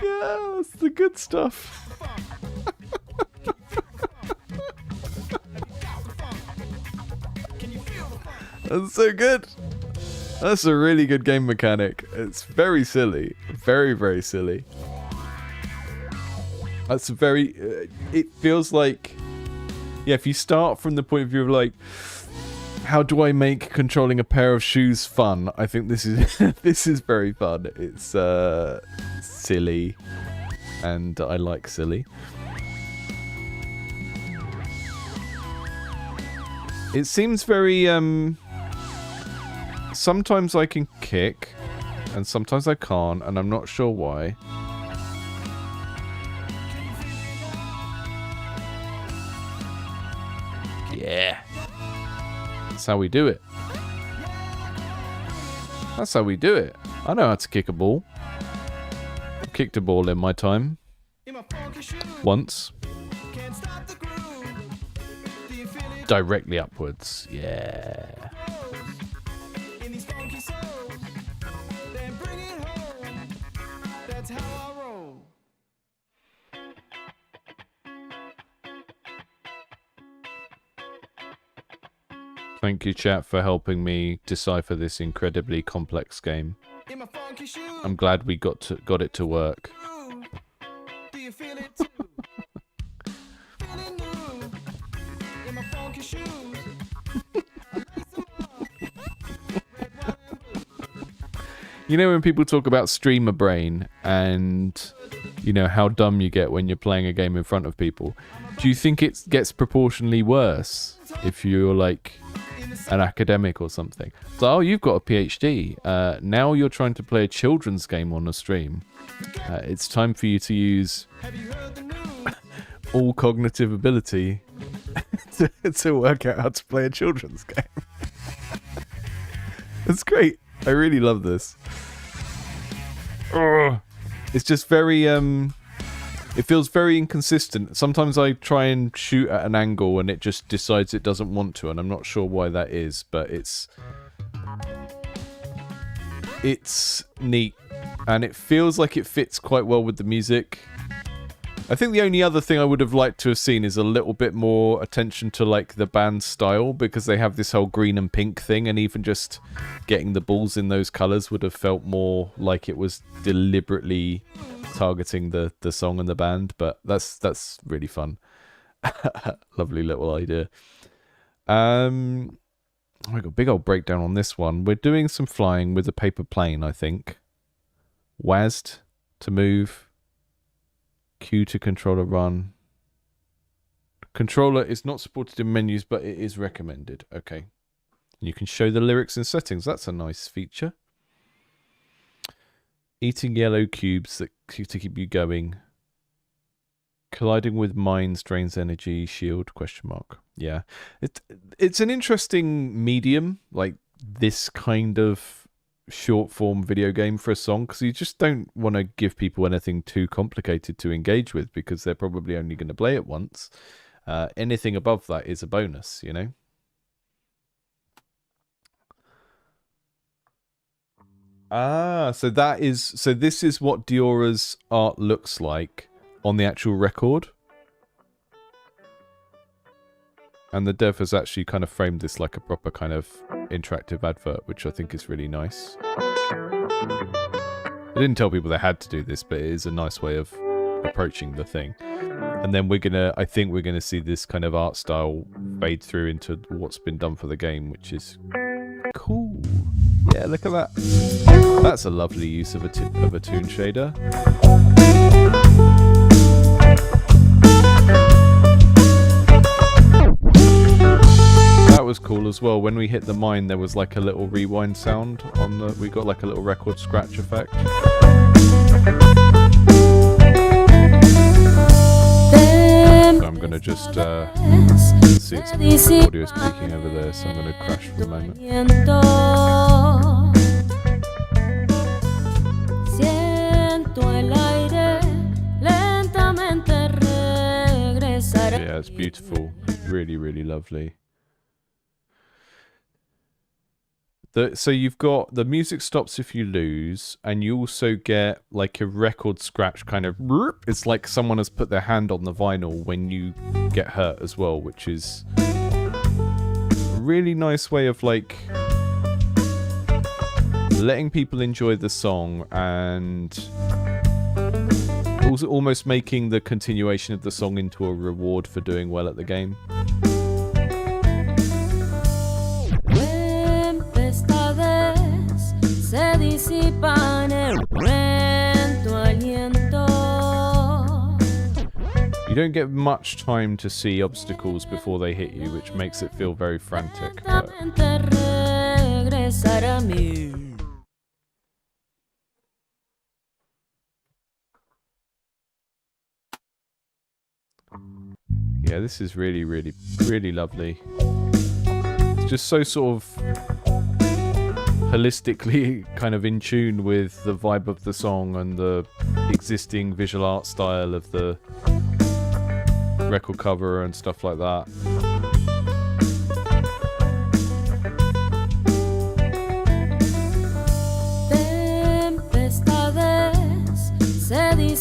Yeah, that's the good stuff. Can you feel the funk? That's so good. That's a really good game mechanic. It's very silly. Very, very silly. That's very... it feels like... Yeah, if you start from the point of view of like... How do I make controlling a pair of shoes fun? I think this is this is very fun. It's silly. And I like silly. It seems very... sometimes I can kick. And sometimes I can't. And I'm not sure why. Yeah. That's how we do it. That's how we do it. I know how to kick a ball. I've kicked a ball in my time. In my funky shoes. Once. Can't stop the groove. Do you feel it? Directly upwards. Yeah. In these funky souls. Then bring it home. That's how I roll. Thank you, chat, for helping me decipher this incredibly complex game. In my funky shoes. I'm glad we got it to work. Do you feel it too? Feeling new in my funky shoes. You know when people talk about streamer brain and you know, how dumb you get when you're playing a game in front of people. Do you think it gets proportionally worse if you're like an academic or something? So, oh, you've got a PhD. Now you're trying to play a children's game on a stream. It's time for you to use all cognitive ability to work out how to play a children's game. It's great. I really love this. It's just very it feels very inconsistent. Sometimes I try and shoot at an angle and it just decides it doesn't want to, and I'm not sure why that is, but it's neat and it feels like it fits quite well with the music. I think the only other thing I would have liked to have seen is a little bit more attention to like the band's style, because they have this whole green and pink thing, and even just getting the balls in those colours would have felt more like it was deliberately targeting the song and the band. But that's really fun. Lovely little idea. I got a big old breakdown on this one. We're doing some flying with a paper plane, I think. WASD to move. Q to controller run. Controller is not supported in menus, but it is recommended. Okay. You can show the lyrics in settings. That's a nice feature. Eating yellow cubes to keep you going. Colliding with mines drains energy. Shield, question mark. Yeah. It's an interesting medium, like this kind of short form video game for a song, because you just don't want to give people anything too complicated to engage with, because they're probably only going to play it once. Anything above that is a bonus, you know. So this is what Diora's art looks like on the actual record. And the dev has actually kind of framed this like a proper kind of interactive advert, which I think is really nice. I didn't tell people they had to do this, but it is a nice way of approaching the thing. And then I think we're gonna see this kind of art style fade through into what's been done for the game, which is cool. Yeah, look at that. That's a lovely use of a toon shader. That was cool as well. When we hit the mine, there was like a little rewind sound on the. We got like a little record scratch effect. So I'm gonna just see if some audio is peaking over there, so I'm gonna crash for a moment. Yeah, it's beautiful. Really, really lovely. So you've got the music stops if you lose, and you also get like a record scratch kind of. It's like someone has put their hand on the vinyl when you get hurt as well, which is a really nice way of like letting people enjoy the song and also almost making the continuation of the song into a reward for doing well at the game. You don't get much time to see obstacles before they hit you, which makes it feel very frantic. But... yeah, this is really, really, really lovely. It's just so sort of holistically kind of in tune with the vibe of the song and the existing visual art style of the record cover and stuff like that.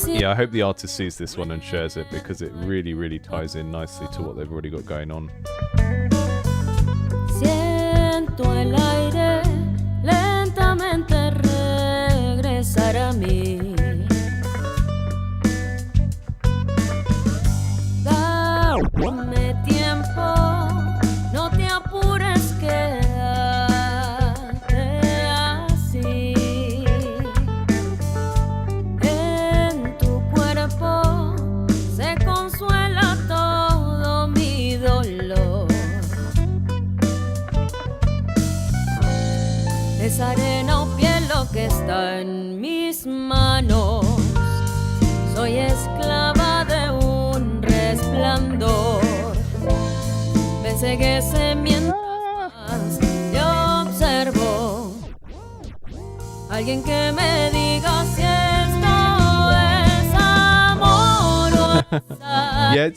Yeah, I hope the artist sees this one and shares it, because it really, really ties in nicely to what they've already got going on. es arena o piel lo que está en mis manos. Soy esclava de un resplandor. Me enceguece mientras más yo observo. Alguien que me diga si esto es amor o Yeah,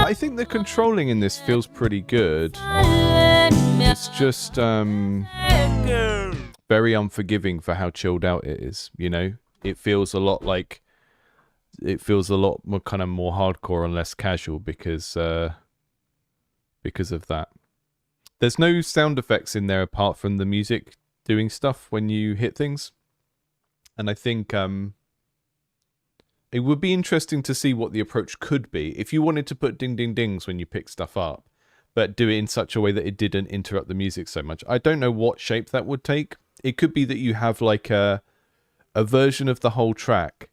I think the controlling in this feels pretty good. It's just very unforgiving for how chilled out it is, you know? It feels a lot like... It feels a lot more kind of more hardcore and less casual because of that. There's no sound effects in there apart from the music doing stuff when you hit things. And I think it would be interesting to see what the approach could be if you wanted to put ding ding dings when you pick stuff up, but do it in such a way that it didn't interrupt the music so much. I don't know what shape that would take. It could be that you have like a version of the whole track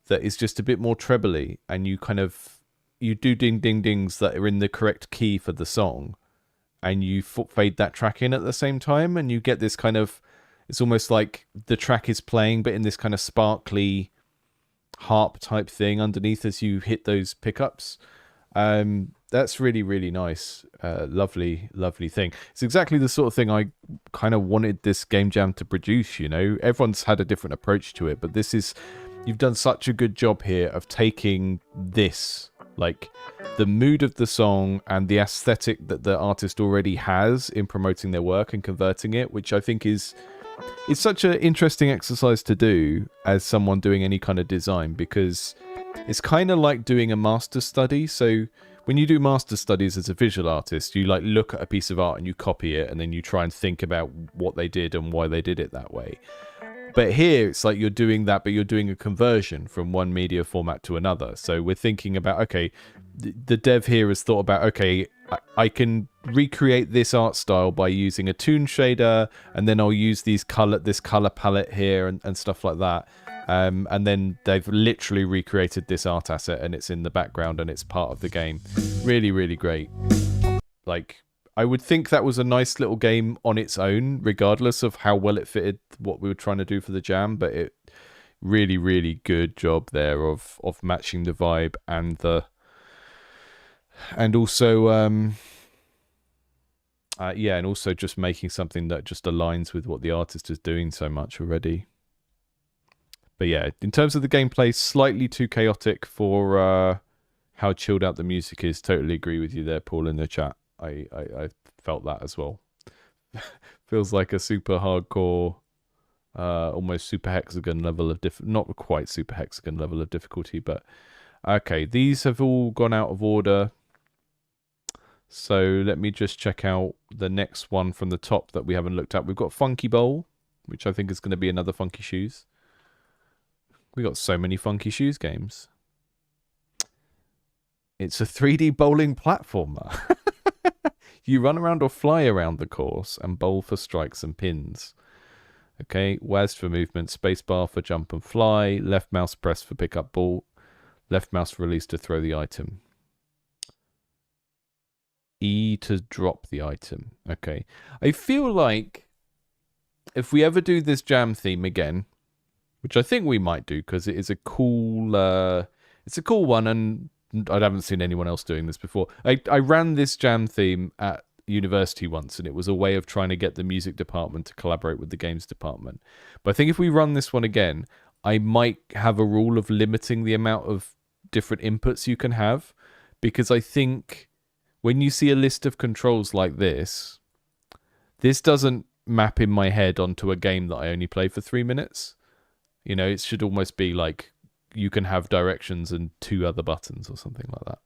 that is just a bit more trebly, and you do ding ding dings that are in the correct key for the song, and you fade that track in at the same time, and you get this kind of, it's almost like the track is playing but in this kind of sparkly harp type thing underneath as you hit those pickups. That's really, really nice. Lovely thing. It's exactly the sort of thing I kind of wanted this game jam to produce, you know. Everyone's had a different approach to it, but this is, you've done such a good job here of taking this, like the mood of the song and the aesthetic that the artist already has in promoting their work and converting it, which I think is such an interesting exercise to do as someone doing any kind of design, because it's kind of like doing a master study. So when you do master studies as a visual artist, you like look at a piece of art and you copy it, and then you try and think about what they did and why they did it that way. But here, it's like you're doing that, but you're doing a conversion from one media format to another. So we're thinking about, okay, the dev here has thought about, okay, I can recreate this art style by using a toon shader, and then I'll use this color palette here and stuff like that. And then they've literally recreated this art asset, and it's in the background and it's part of the game. Really, really great. Like, I would think that was a nice little game on its own, regardless of how well it fitted what we were trying to do for the jam. But it really, really good job there of matching the vibe and also and also just making something that just aligns with what the artist is doing so much already. But yeah, in terms of the gameplay, slightly too chaotic for how chilled out the music is. Totally agree with you there, Paul, in the chat. I felt that as well. Feels like a super hardcore, almost super hexagon level of not quite super hexagon level of difficulty, but okay, these have all gone out of order. So let me just check out the next one from the top that we haven't looked at. We've got Funky Bowl, which I think is going to be another Funky Shoes. We got so many Funky Shoes games. It's a 3D bowling platformer. You run around or fly around the course and bowl for strikes and pins. Okay, WASD for movement, spacebar for jump and fly, left mouse press for pick up ball, left mouse release to throw the item. E to drop the item. Okay. I feel like if we ever do this jam theme again, which I think we might do because it is a cool one, and I haven't seen anyone else doing this before. I ran this jam theme at university once, and it was a way of trying to get the music department to collaborate with the games department. But I think if we run this one again, I might have a rule of limiting the amount of different inputs you can have, because I think when you see a list of controls like this doesn't map in my head onto a game that I only play for 3 minutes. You know, it should almost be like you can have directions and 2 other buttons or something like that.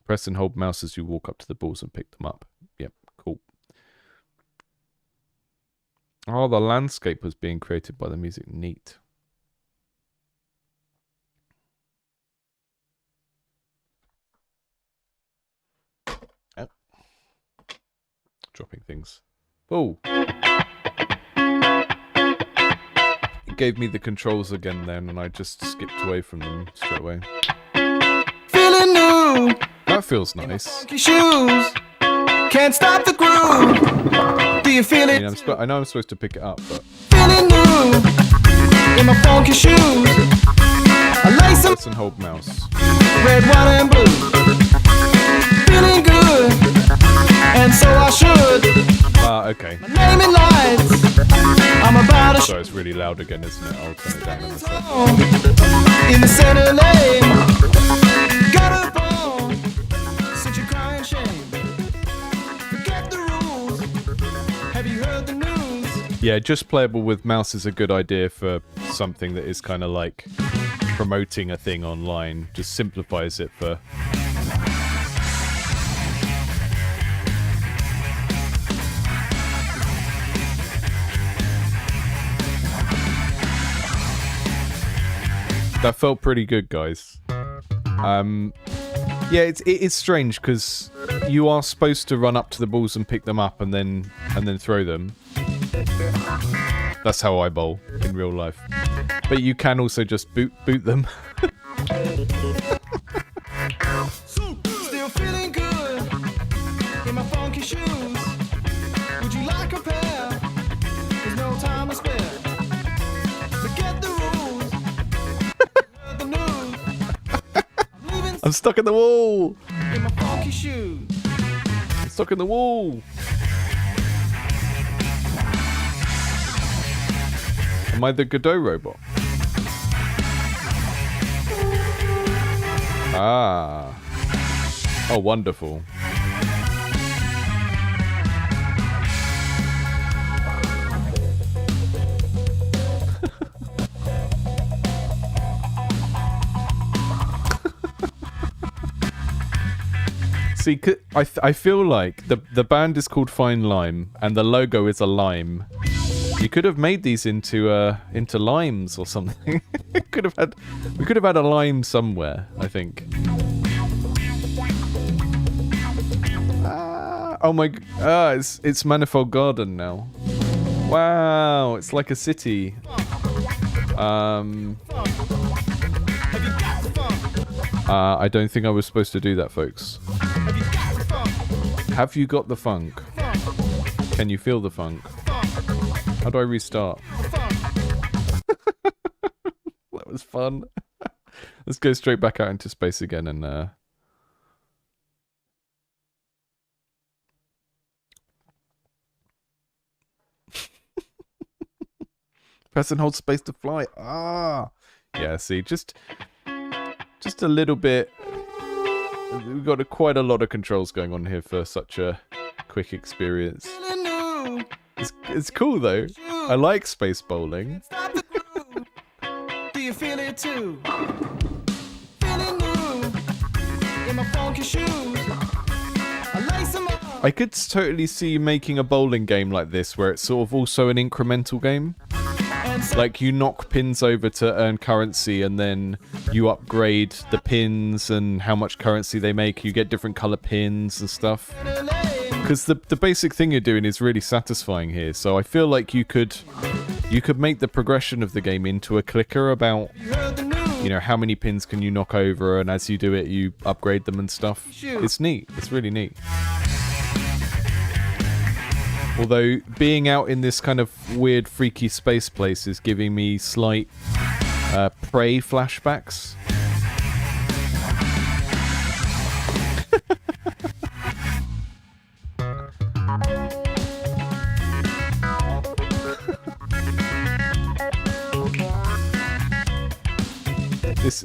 Press and hold mouse as you walk up to the balls and pick them up. Yep, cool. Oh, the landscape was being created by the music. Neat. Oh. Dropping things. Oh. It gave me the controls again then, and I just skipped away from them straight away. Feeling new. That feels nice. Funky shoes. Can't stop the groove. Do you feel I it? mean, I know I'm supposed to pick it up, but Feeling new in my funky shoes. I lace 'em let's and hold mouse. red, white, and blue. Feeling good, and so I should. Okay. Name in lights. I'm about to So it's really loud again, isn't it? I'll turn it down in a sec. in the center lane. Got a bone, since you're crying shame. Forget the rules. Have you heard the news? Yeah, just playable with mouse is a good idea for something that is kind of like promoting a thing online. Just simplifies it for... That felt pretty good, guys. Yeah, it is strange because you are supposed to run up to the balls and pick them up and then throw them. That's how I bowl in real life. But you can also just boot them. Still feeling good in my funky shoes. Would you like a pair? There's no time to spare. Forget the rules. Heard the news. I'm leaving I'm stuck in the wall. in my funky shoes. I'm stuck in the wall. Am I the Godot robot? Ah. Oh, wonderful. See, I feel like the band is called Fine Lime and the logo is a lime. You could have made these into limes or something. We could have had a lime somewhere, I think. Oh my! It's Manifold Garden now. Wow, it's like a city. I don't think I was supposed to do that, folks. Have you got the funk? Can you feel the funk? How do I restart? That was fun. Let's go straight back out into space again and press and hold space to fly. Ah, yeah. See, just a little bit. We've got quite a lot of controls going on here for such a quick experience. Feeling new. It's cool though. I like space bowling. Stop the groove. Do you feel it too? Feeling new in my funky shoes. I lace 'em up. I could totally see you making a bowling game like this, where it's sort of also an incremental game. And so Like you knock pins over to earn currency, and then you upgrade the pins and how much currency they make. You get different color pins and stuff. Because the basic thing you're doing is really satisfying here. So I feel like you could make the progression of the game into a clicker about, heard the news. you know, how many pins can you knock over, and as you do it, you upgrade them and stuff. It's neat. It's really neat. Although being out in this kind of weird, freaky space place is giving me slight Prey flashbacks.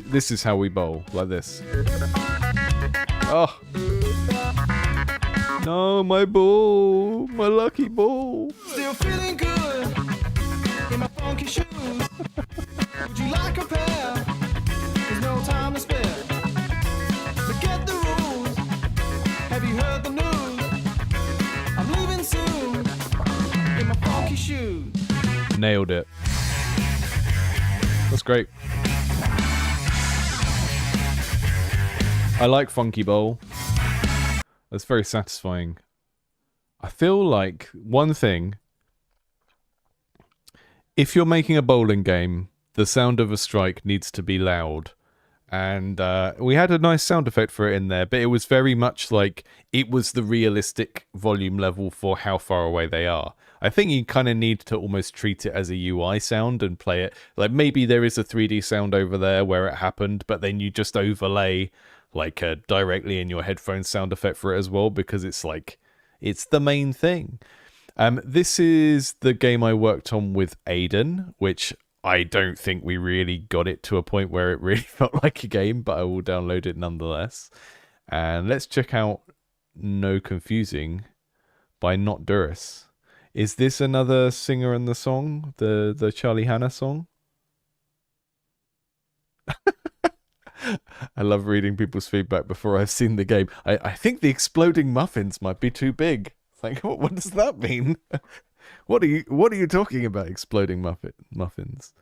This is how we bowl, like this. Oh. No, my ball, my lucky ball. Still feeling good in my funky shoes. Would you like a pair? There's no time to spare. Forget the rules. Have you heard the news? I'm leaving soon in my funky shoes. Nailed it. That's great. I like Funky Bowl. That's very satisfying. I feel like one thing, if you're making a bowling game, the sound of a strike needs to be loud. And we had a nice sound effect for it in there, but it was very much like it was the realistic volume level for how far away they are. I think you kind of need to almost treat it as a UI sound and play it like maybe there is a 3D sound over there where it happened, but then you just overlay like directly in your headphones sound effect for it as well, because it's like it's the main thing. This is the game I worked on with Aiden, which I don't think we really got it to a point where it really felt like a game, but I will download it nonetheless. And let's check out No Confusing by Not Duris. Is this another singer in the song? The Charlie Hanna song? I love reading people's feedback before I've seen the game. I think the exploding muffins might be too big. Like, what does that mean? What are you talking about? Exploding muffins.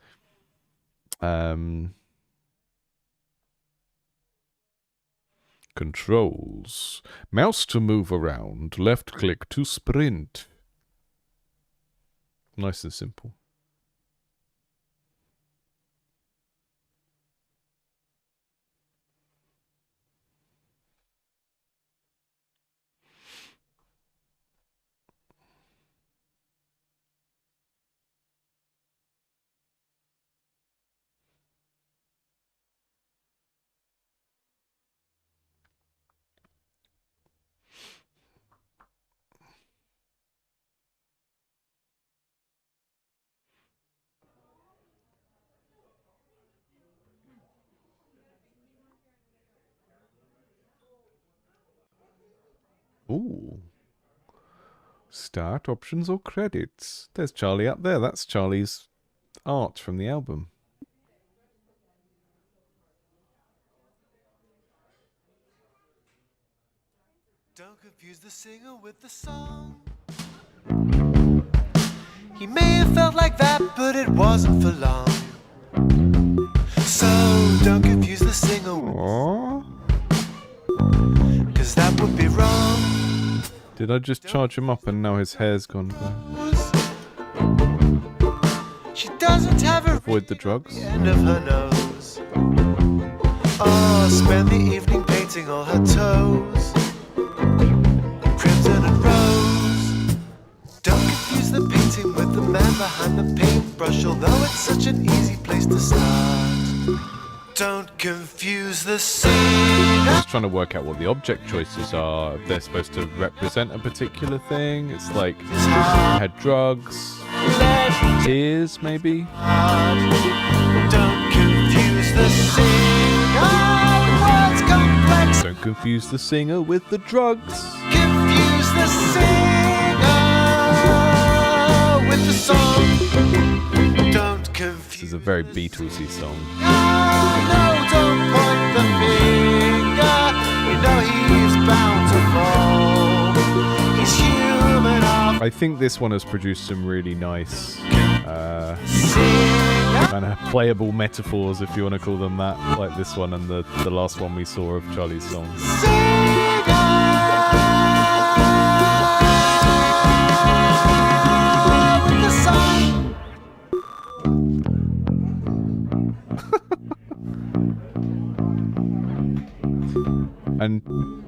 Controls. Mouse to move around. Left click to sprint. Nice and simple. Ooh. Start, options, or credits. There's Charlie up there. That's Charlie's art from the album. Don't confuse the singer with the song. He may have felt like that, but it wasn't for long. So don't confuse the singer, Aww. cause that would be wrong. Did I just charge him up and now his hair's gone? She doesn't have a Avoid the drugs. end of her nose. Oh, spend the evening painting all her toes. Crimson and rose. Don't confuse the painting with the man behind the paintbrush, although it's such an easy place to start. Don't confuse the singer. Just trying to work out what the object choices are. If they're supposed to represent a particular thing. It's like had drugs, tears, maybe. Don't confuse the singer with words complex. Don't confuse the singer with the drugs. Confuse the singer with the song. Don't confuse. This is a very Beatlesy song. No, don't point the finger. You know he's bound to fall. He's human after I think this one has produced some really nice singer. kind of playable metaphors, if you want to call them that, like this one and the last one we saw of Charlie's song. With the song. And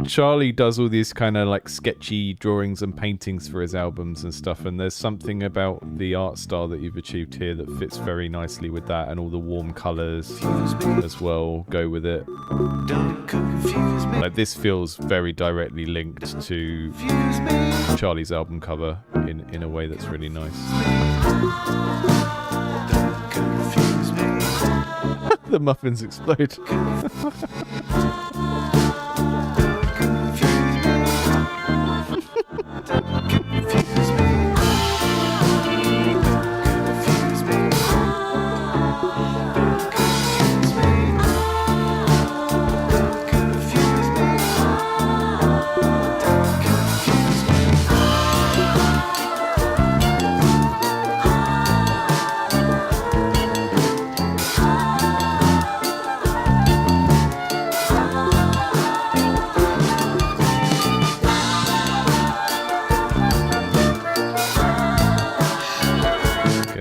Charlie does all these kind of like sketchy drawings and paintings for his albums and stuff, and there's something about the art style that you've achieved here that fits very nicely with that, and all the warm colours as well go with it. Don't confuse me. Like this feels very directly linked to Confuse me. Charlie's album cover in a way that's really nice. Don't confuse me. The muffins explode.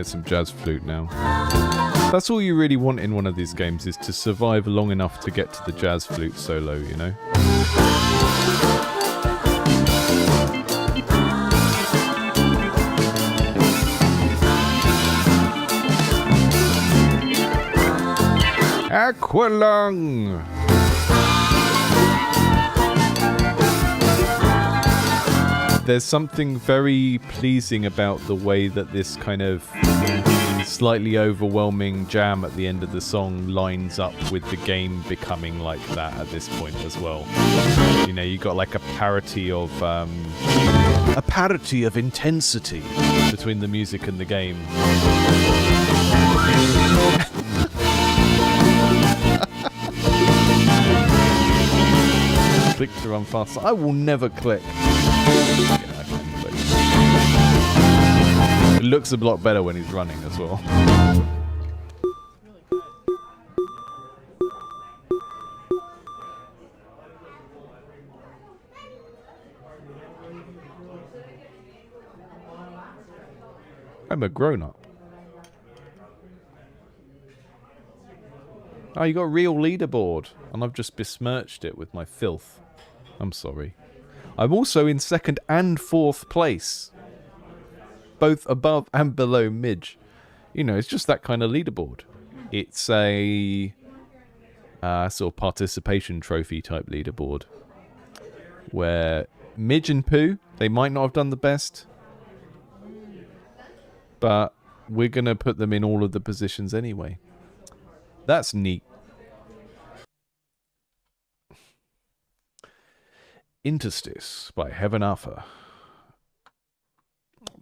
get some jazz flute now. That's all you really want in one of these games, is to survive long enough to get to the jazz flute solo, you know? Aqualung! There's something very pleasing about the way that this kind of slightly overwhelming jam at the end of the song lines up with the game becoming like that at this point as well. You know, you got like a parity of intensity between the music and the game. Click to run faster. I will never click. It looks a lot better when he's running as well. I'm a grown-up. Oh, you got a real leaderboard, and I've just besmirched it with my filth. I'm sorry. I'm also in 2nd and 4th place. Both above and below Midge. You know, it's just that kind of leaderboard. It's a sort of participation trophy type leaderboard. Where Midge and Pooh, they might not have done the best. But we're going to put them in all of the positions anyway. That's neat. Interstice by Heaven Arthur.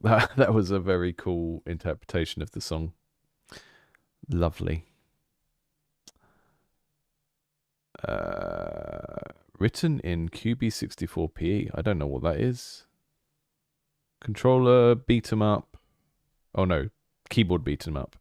That was a very cool interpretation of the song. Lovely. Written in QB64PE. I don't know what that is. Controller beat 'em up. Oh no, keyboard beat 'em up.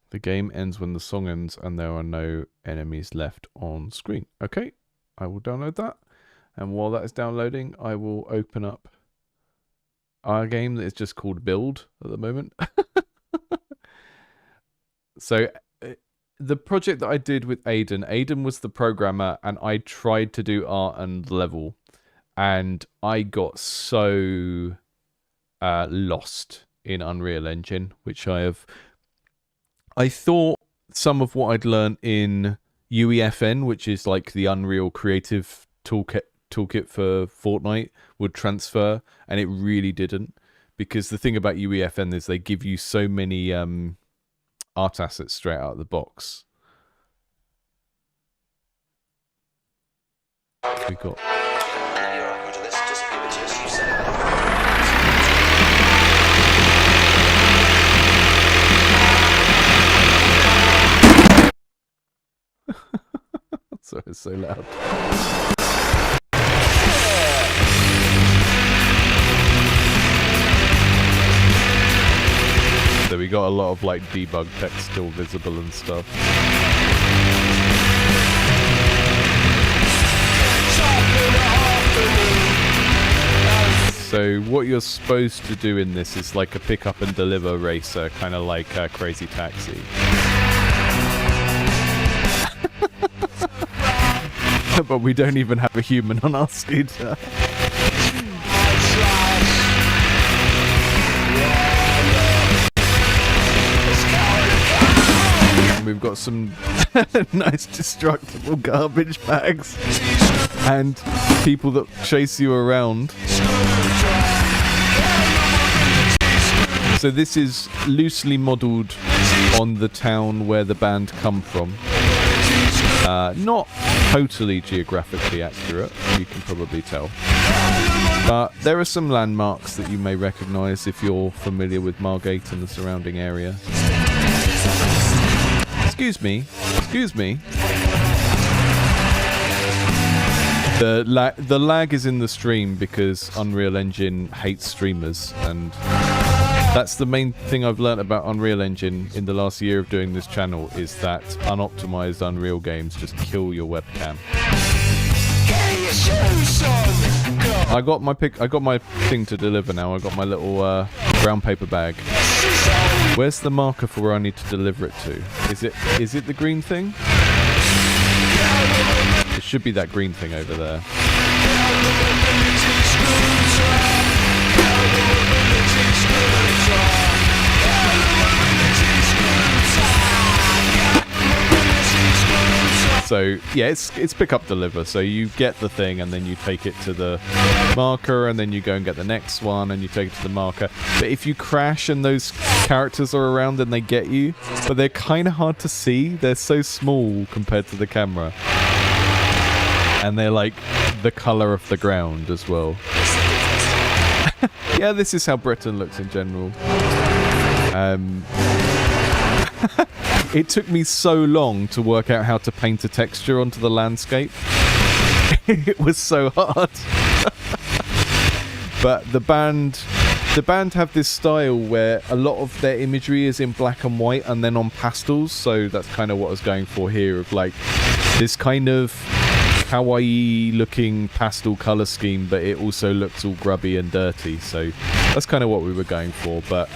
The game ends when the song ends and there are no enemies left on screen. Okay, I will download that. And while that is downloading, I will open up our game that is just called Build at the moment. So, the project that I did with Aiden was the programmer, and I tried to do art and level. And I got so lost in Unreal Engine, which I thought some of what I'd learned in UEFN, which is like the Unreal Creative Toolkit for Fortnite, would transfer, and it really didn't. Because the thing about UEFN is they give you so many art assets straight out of the box. We got... So it's so loud. So we got a lot of like debug text still visible and stuff. So what you're supposed to do in this is like a pick up and deliver racer, kind of like Crazy Taxi. But we don't even have a human on our scooter. And we've got some nice destructible garbage bags and people that chase you around. So this is loosely modelled on the town where the band come from. Not totally geographically accurate, you can probably tell. But there are some landmarks that you may recognise if you're familiar with Margate and the surrounding area. Excuse me. The lag is in the stream because Unreal Engine hates streamers, and That's the main thing I've learnt about Unreal Engine in the last year of doing this channel, is that unoptimized Unreal games just kill your webcam. I got my thing to deliver now. I got my little brown paper bag. Where's the marker for where I need to deliver it to? Is it the green thing? It should be that green thing over there. So yeah, it's pick up deliver. So you get the thing and then you take it to the marker and then you go and get the next one and you take it to the marker. But if you crash and those characters are around, then they get you. But they're kind of hard to see. They're so small compared to the camera. And they're like the colour of the ground as well. Yeah, this is how Britain looks in general. It took me so long to work out how to paint a texture onto the landscape. It was so hard. But the band have this style where a lot of their imagery is in black and white and then on pastels, so that's kind of what I was going for here, of like this kind of kawaii looking pastel colour scheme, but it also looks all grubby and dirty, so that's kind of what we were going for. But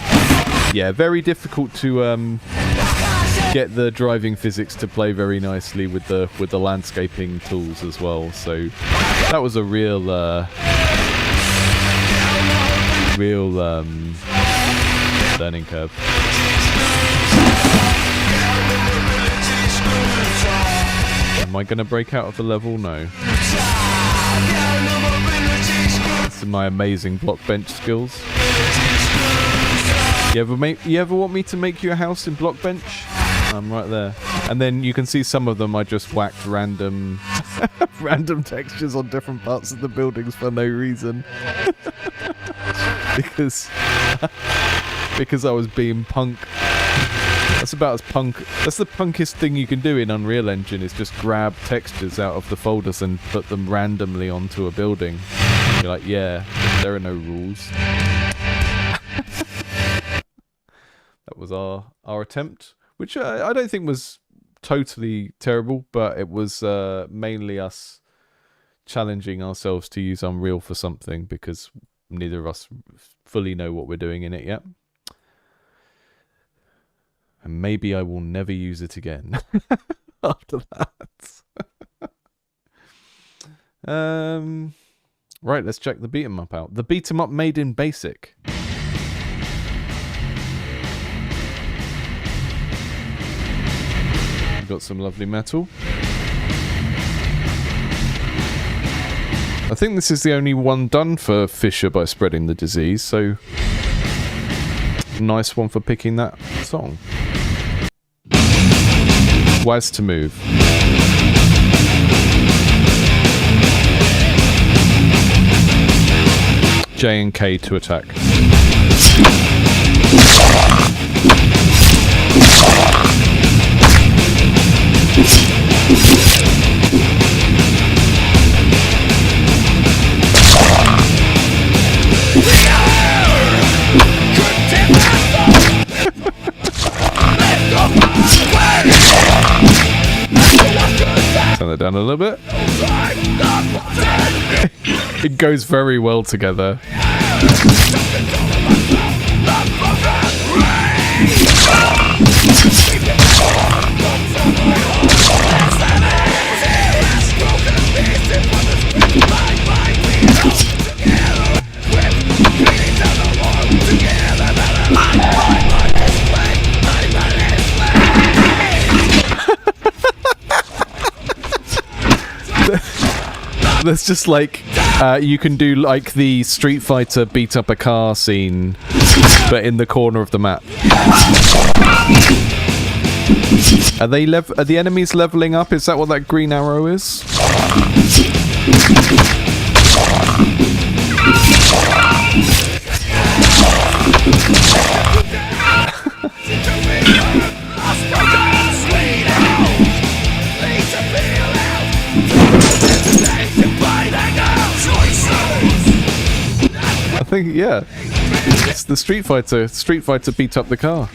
yeah, very difficult to get the driving physics to play very nicely with the landscaping tools as well, so that was a real learning curve. Am I going to break out of the level? No. This is my amazing block bench skills. You ever want me to make you a house in block bench? I'm right there. And then you can see some of them I just whacked random random textures on different parts of the buildings for no reason. because I was being punk. That's about as punk. That's the punkest thing you can do in Unreal Engine, is just grab textures out of the folders and put them randomly onto a building. You're like, yeah, there are no rules. That was our attempt, which I don't think was totally terrible, but it was mainly us challenging ourselves to use Unreal for something, because neither of us fully know what we're doing in it yet. And maybe I will never use it again after that. Right, let's check the beat 'em up out. The beat 'em up made in BASIC. We've got some lovely metal. I think this is the only one done for Fisher by Spreading the Disease, so nice one for picking that song. Wise to move. J and K to attack. Turn that down a little bit. It goes very well together. There's just like you can do like the Street Fighter beat up a car scene, but in the corner of the map. Are the enemies leveling up? Is that what that green arrow is? I think, yeah. It's the Street Fighter. Street Fighter beat up the car.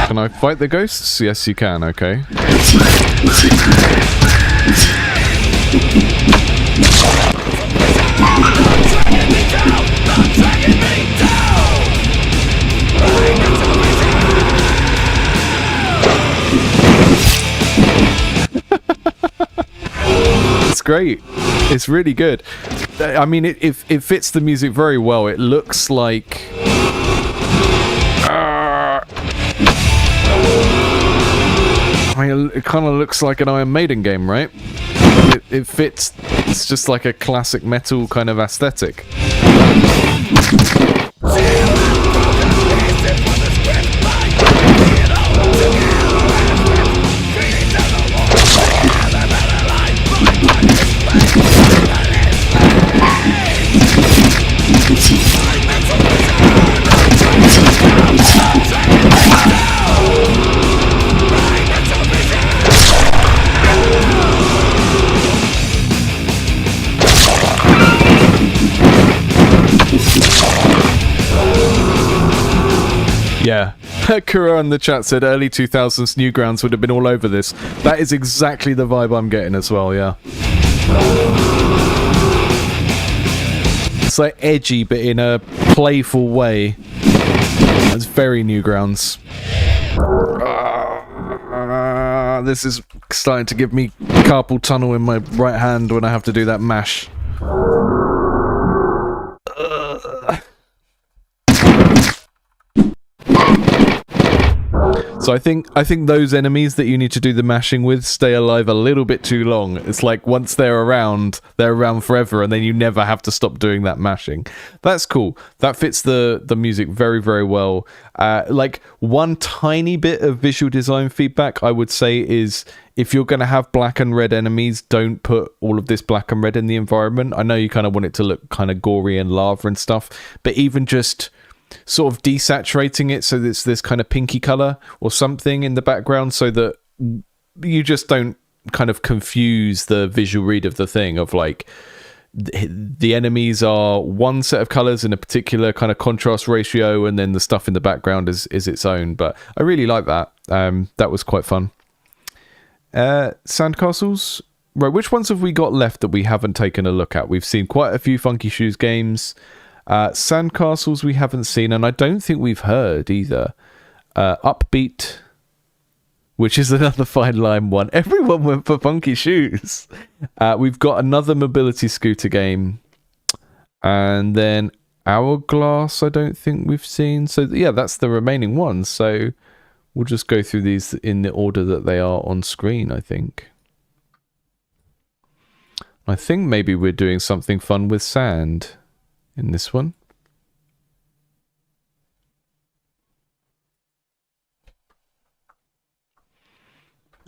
Can I fight the ghosts? Yes, you can, okay. It's great. It's really good. I mean, it fits the music very well. It looks like... I mean, it kind of looks like an Iron Maiden game, right? It fits. It's just like a classic metal kind of aesthetic. Yeah. Kura in the chat said early 2000s Newgrounds would have been all over this. That is exactly the vibe I'm getting as well, yeah. It's like edgy, but in a playful way. It's very Newgrounds. This is starting to give me carpal tunnel in my right hand when I have to do that mash. So I think those enemies that you need to do the mashing with stay alive a little bit too long. It's like once they're around forever, and then you never have to stop doing that mashing. That's cool. That fits the music very, very well. Like one tiny bit of visual design feedback I would say is if you're going to have black and red enemies, don't put all of this black and red in the environment. I know you kind of want it to look kind of gory and lava and stuff, but even just sort of desaturating it so it's this kind of pinky color or something in the background so that you just don't kind of confuse the visual read of the thing of like the enemies are one set of colors in a particular kind of contrast ratio and then the stuff in the background is its own. But I really like that. That was quite fun. Sandcastles, right, which ones have we got left that we haven't taken a look at? We've seen quite a few Funky Shoes games. Sandcastles we haven't seen, and I don't think we've heard either. Upbeat, which is another fine line one. Everyone went for Funky Shoes. We've got another mobility scooter game, and then Hourglass I don't think we've seen. So yeah, that's the remaining ones. So we'll just go through these in the order that they are on screen, I think. I think maybe we're doing something fun with sand in this one.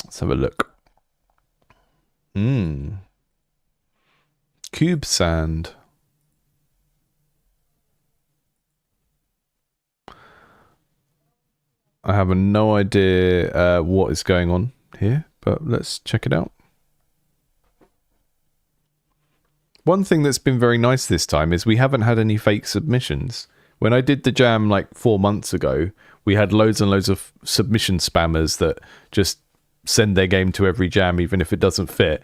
Let's have a look. Cube sand. I have no idea what is going on here, but let's check it out. One thing that's been very nice this time is we haven't had any fake submissions. When I did the jam like 4 months ago, we had loads and loads of submission spammers that just send their game to every jam even if it doesn't fit.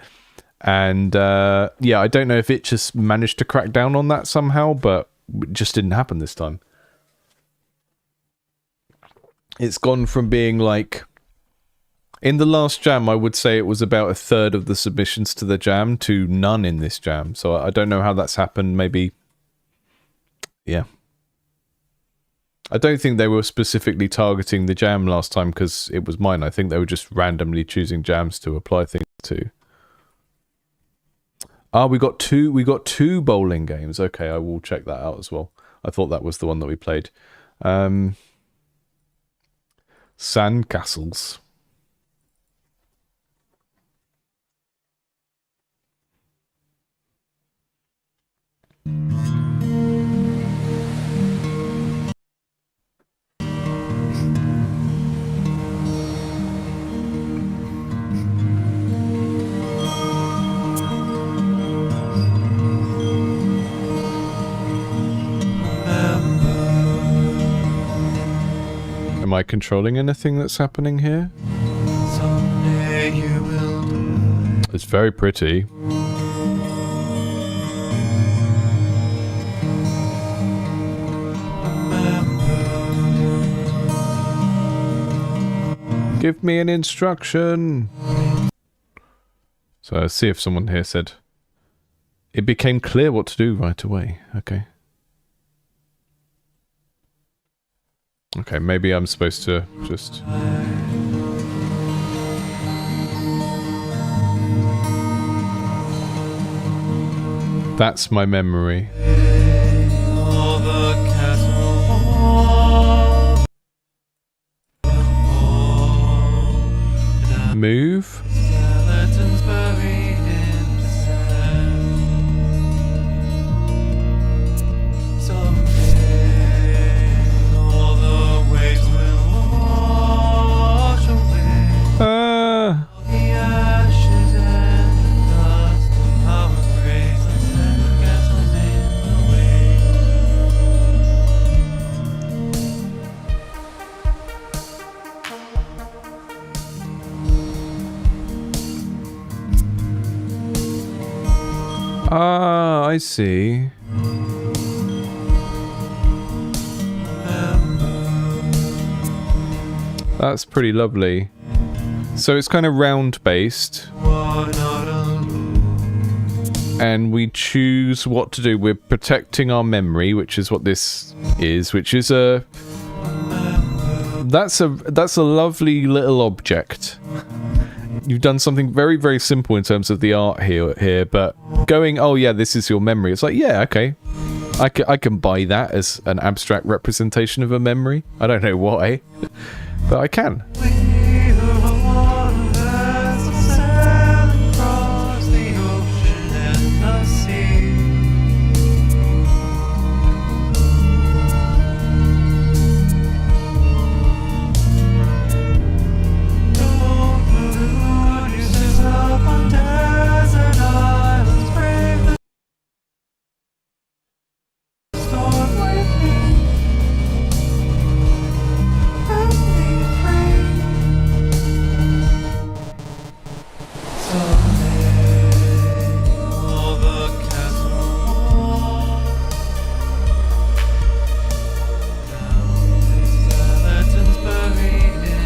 And yeah, I don't know if it just managed to crack down on that somehow, but it just didn't happen this time. It's gone from being like... In the last jam, I would say it was about a third of the submissions to the jam to none in this jam. So I don't know how that's happened. Maybe, yeah. I don't think they were specifically targeting the jam last time because it was mine. I think they were just randomly choosing jams to apply things to. Ah, we got two bowling games. Okay, I will check that out as well. I thought that was the one that we played. Sandcastles. I controlling anything that's happening here? Someday you will die. It's very pretty. Give me an instruction. So let's see if someone here said it became clear what to do right away. Okay. Okay, maybe I'm supposed to just... That's my memory. All the castle Move. skeletons buried in the sand. Someday all the waves will wash away the ashes and the dust of our graves and sandcastles in the Ah, I see. That's pretty lovely. So it's kind of round based. And we choose what to do. We're protecting our memory, which is what this is, which is a... That's a lovely little object. You've done something very, very simple in terms of the art here, but going, oh yeah, this is your memory. It's like, yeah, okay. I can buy that as an abstract representation of a memory. I don't know why, but I can.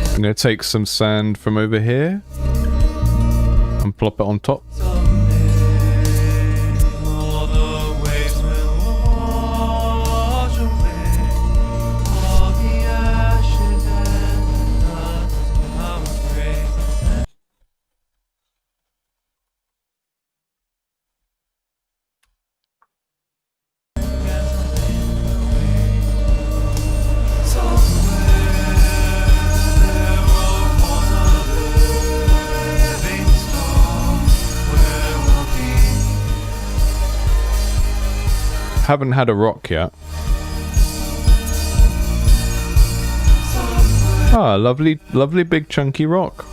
I'm going to take some sand from over here and plop it on top. Haven't had a rock yet. Ah, lovely, lovely big chunky rock.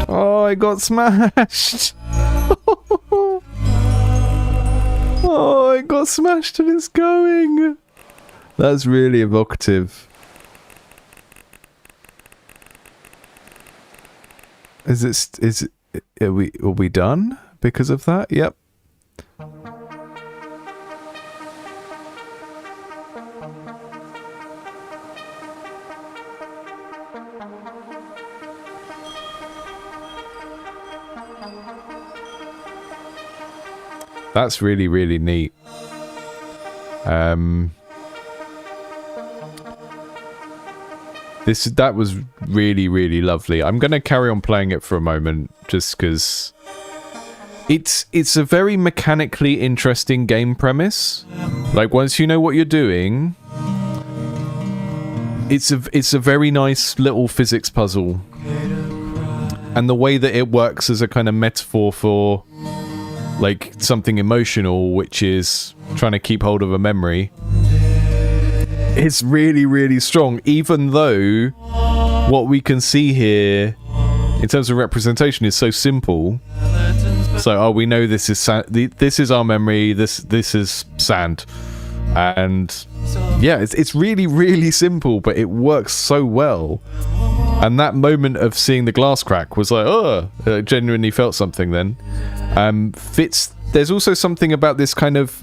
Oh, I got smashed. Oh, I got smashed and it's going. That's really evocative. Are we done because of that? Yep. That's really, really neat. That was really, really lovely. I'm going to carry on playing it for a moment, just because it's a very mechanically interesting game premise. Like, once you know what you're doing, it's a very nice little physics puzzle. And the way that it works as a kind of metaphor for, like, something emotional, which is trying to keep hold of a memory. It's really, really strong, even though what we can see here in terms of representation is so simple. So, oh, we know this is this is our memory. This is sand, and yeah, it's really, really simple, but it works so well. And that moment of seeing the glass crack was like, oh, I genuinely felt something then. Fits. There's also something about this kind of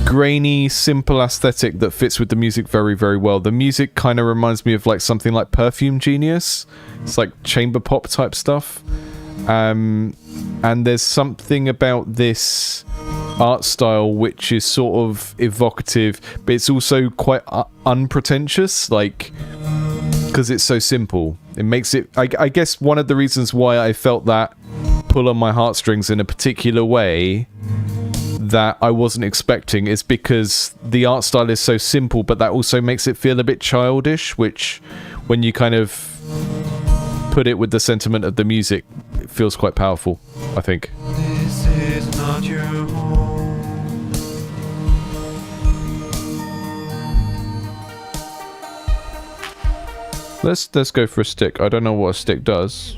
grainy, simple aesthetic that fits with the music very, very well. The music kind of reminds me of like something like Perfume Genius. It's like chamber pop type stuff. And there's something about this art style which is sort of evocative, but it's also quite unpretentious, like, because it's so simple. It makes it, I guess one of the reasons why I felt that pull on my heartstrings in a particular way that I wasn't expecting is because the art style is so simple, but that also makes it feel a bit childish, which when you kind of put it with the sentiment of the music, it feels quite powerful, I think. This is not your home. Let's go for a stick. I don't know what a stick does.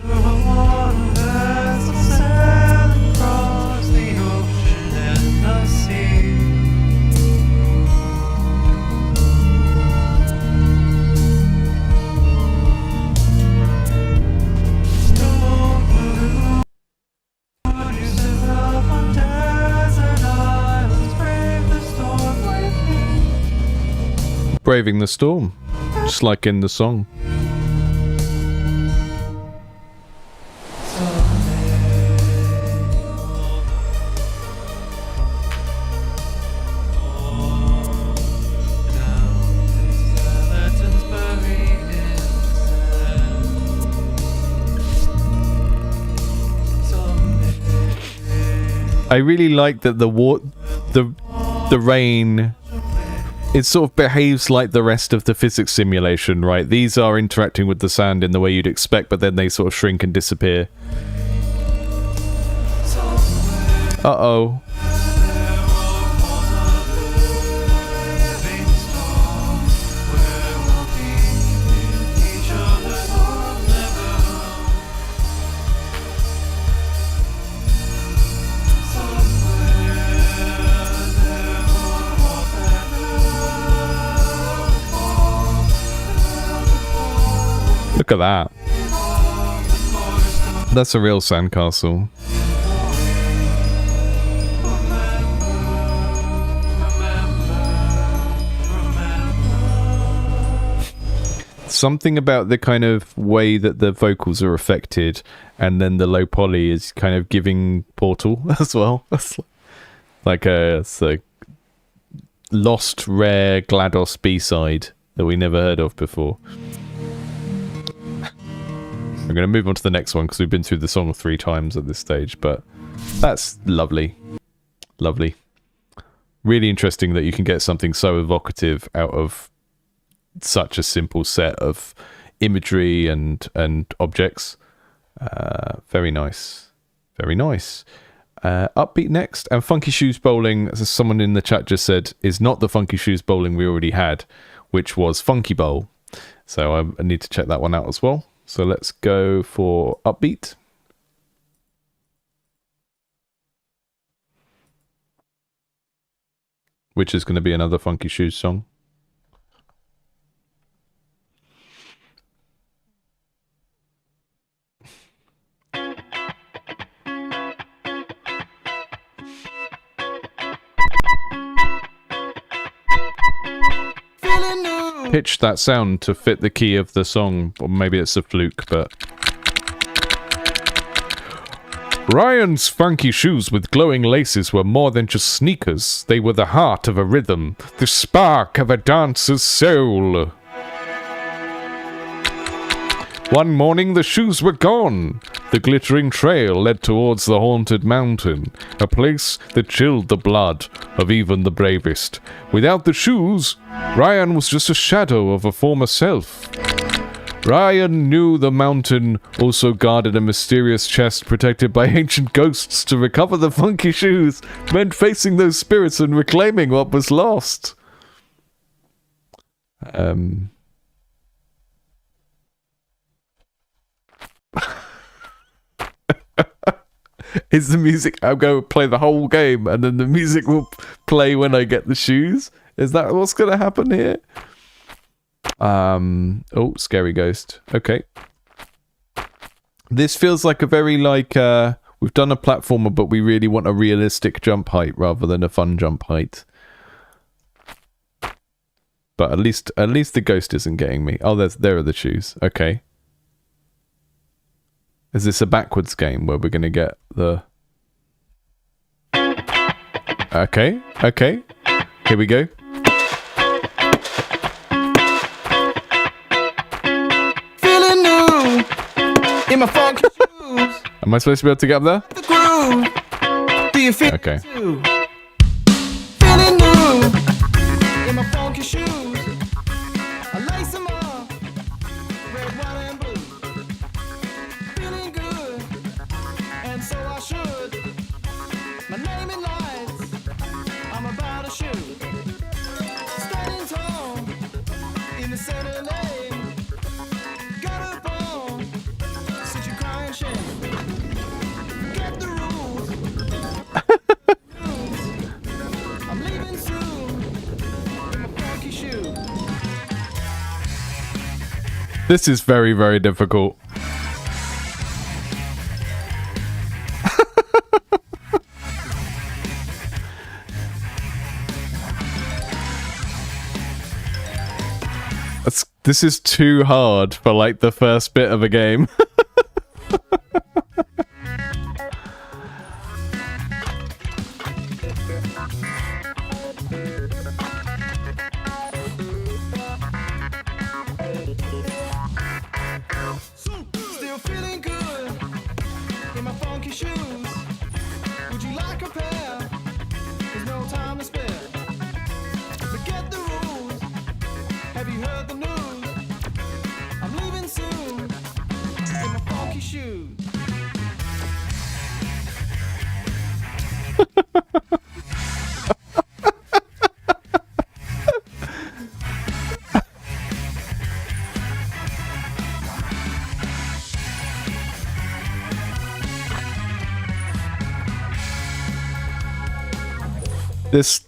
Braving the storm, just like in the song. I really like that the rain, it sort of behaves like the rest of the physics simulation, right? These are interacting with the sand in the way you'd expect, but then they sort of shrink and disappear. Uh-oh. Look at that. That's a real sandcastle. Something about the kind of way that the vocals are affected, and then the low poly is kind of giving Portal as well. Like it's a lost, rare GLaDOS B-side that we never heard of before. I'm going to move on to the next one because we've been through the song 3 times at this stage, but that's lovely. Lovely. Really interesting that you can get something so evocative out of such a simple set of imagery and objects. Very nice. Very nice. Upbeat next, and Funky Shoes Bowling, as someone in the chat just said, is not the Funky Shoes Bowling we already had, which was Funky Bowl. So I need to check that one out as well. So let's go for Upbeat. Which is going to be another Funky Shoes song. Pitch that sound to fit the key of the song, or maybe it's a fluke, but... Ryan's funky shoes with glowing laces were more than just sneakers. They were the heart of a rhythm, the spark of a dancer's soul. One morning the shoes were gone. The glittering trail led towards the haunted mountain, a place that chilled the blood of even the bravest. Without the shoes, Ryan was just a shadow of a former self. Ryan knew the mountain also guarded a mysterious chest protected by ancient ghosts. To recover the funky shoes meant facing those spirits and reclaiming what was lost. Is the music... I'll go play the whole game and then the music will play when I get the shoes? Is that what's going to happen here? Oh, scary ghost. Okay. This feels like a very we've done a platformer, but we really want a realistic jump height rather than a fun jump height. But at least the ghost isn't getting me. Oh, there are the shoes. Okay. Is this a backwards game where we're going to get the... Okay. Here we go. Feeling new in my funky shoes. Am I supposed to be able to get up there? The groove. Do you feel Okay. it too? Feeling new in my funky shoes. I lace them up, red, white, and blue. Feeling good, and so I should. My name in lights, I'm about to shoot. Standing tall in the center lane. Got a bone, since you crying shame. Get the rules. I'm leaving soon in my funky shoe. This is very, very difficult. This is too hard for like the first bit of a game. Still feeling good in my funky shoes. Would you like a pair? There's no time to spare. Forget the rules. Have you heard the news? I'm leaving soon in my funky shoes.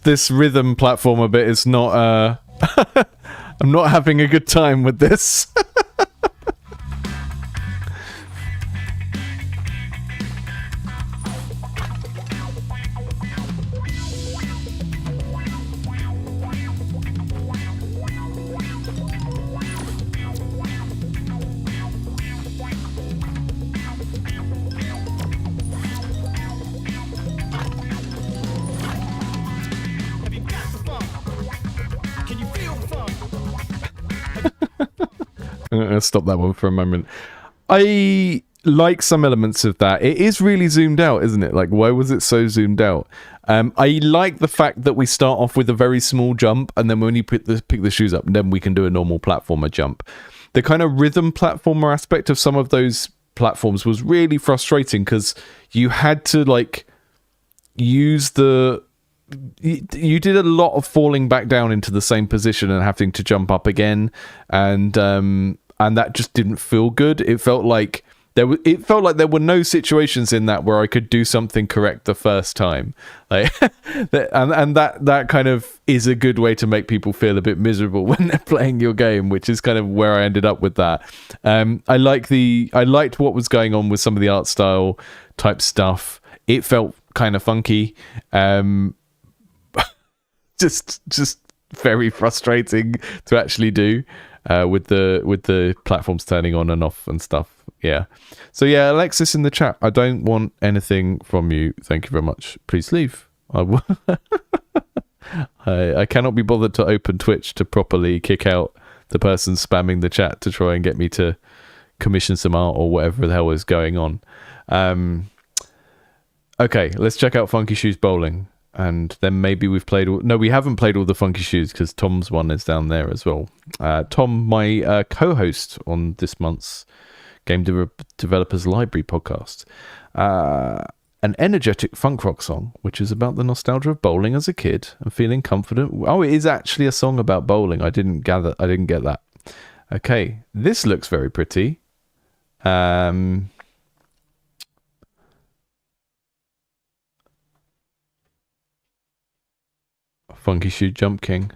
This rhythm platformer bit is not I'm not having a good time with this. Have you got the funk? Can you feel the funk? I'm gonna stop that one for a moment. I like some elements of that. It is really zoomed out, isn't it? Like, why was it so zoomed out? I like the fact that we start off with a very small jump, and then when you pick the shoes up, then we can do a normal platformer jump. The kind of rhythm platformer aspect of some of those platforms was really frustrating because you had to like use the... You did a lot of falling back down into the same position and having to jump up again, and that just didn't feel good. It felt like there were no situations in that where I could do something correct the first time. Like, and that kind of is a good way to make people feel a bit miserable when they're playing your game, which is kind of where I ended up with that. I liked what was going on with some of the art style type stuff. It felt kind of funky. Just very frustrating to actually do with the platforms turning on and off and stuff. Yeah. So yeah, Alexis in the chat, I don't want anything from you. Thank you very much. Please leave. I cannot be bothered to open Twitch to properly kick out the person spamming the chat to try and get me to commission some art or whatever the hell is going on. Okay, let's check out Funky Shoes Bowling. And then maybe we've played... No, we haven't played all the Funky Shoes because Tom's one is down there as well. Tom, my co-host on this month's Game Developers Library podcast. An energetic funk rock song, which is about the nostalgia of bowling as a kid and feeling confident. Oh, it is actually a song about bowling. I didn't get that. Okay, this looks very pretty. Funky Shoe Jump King.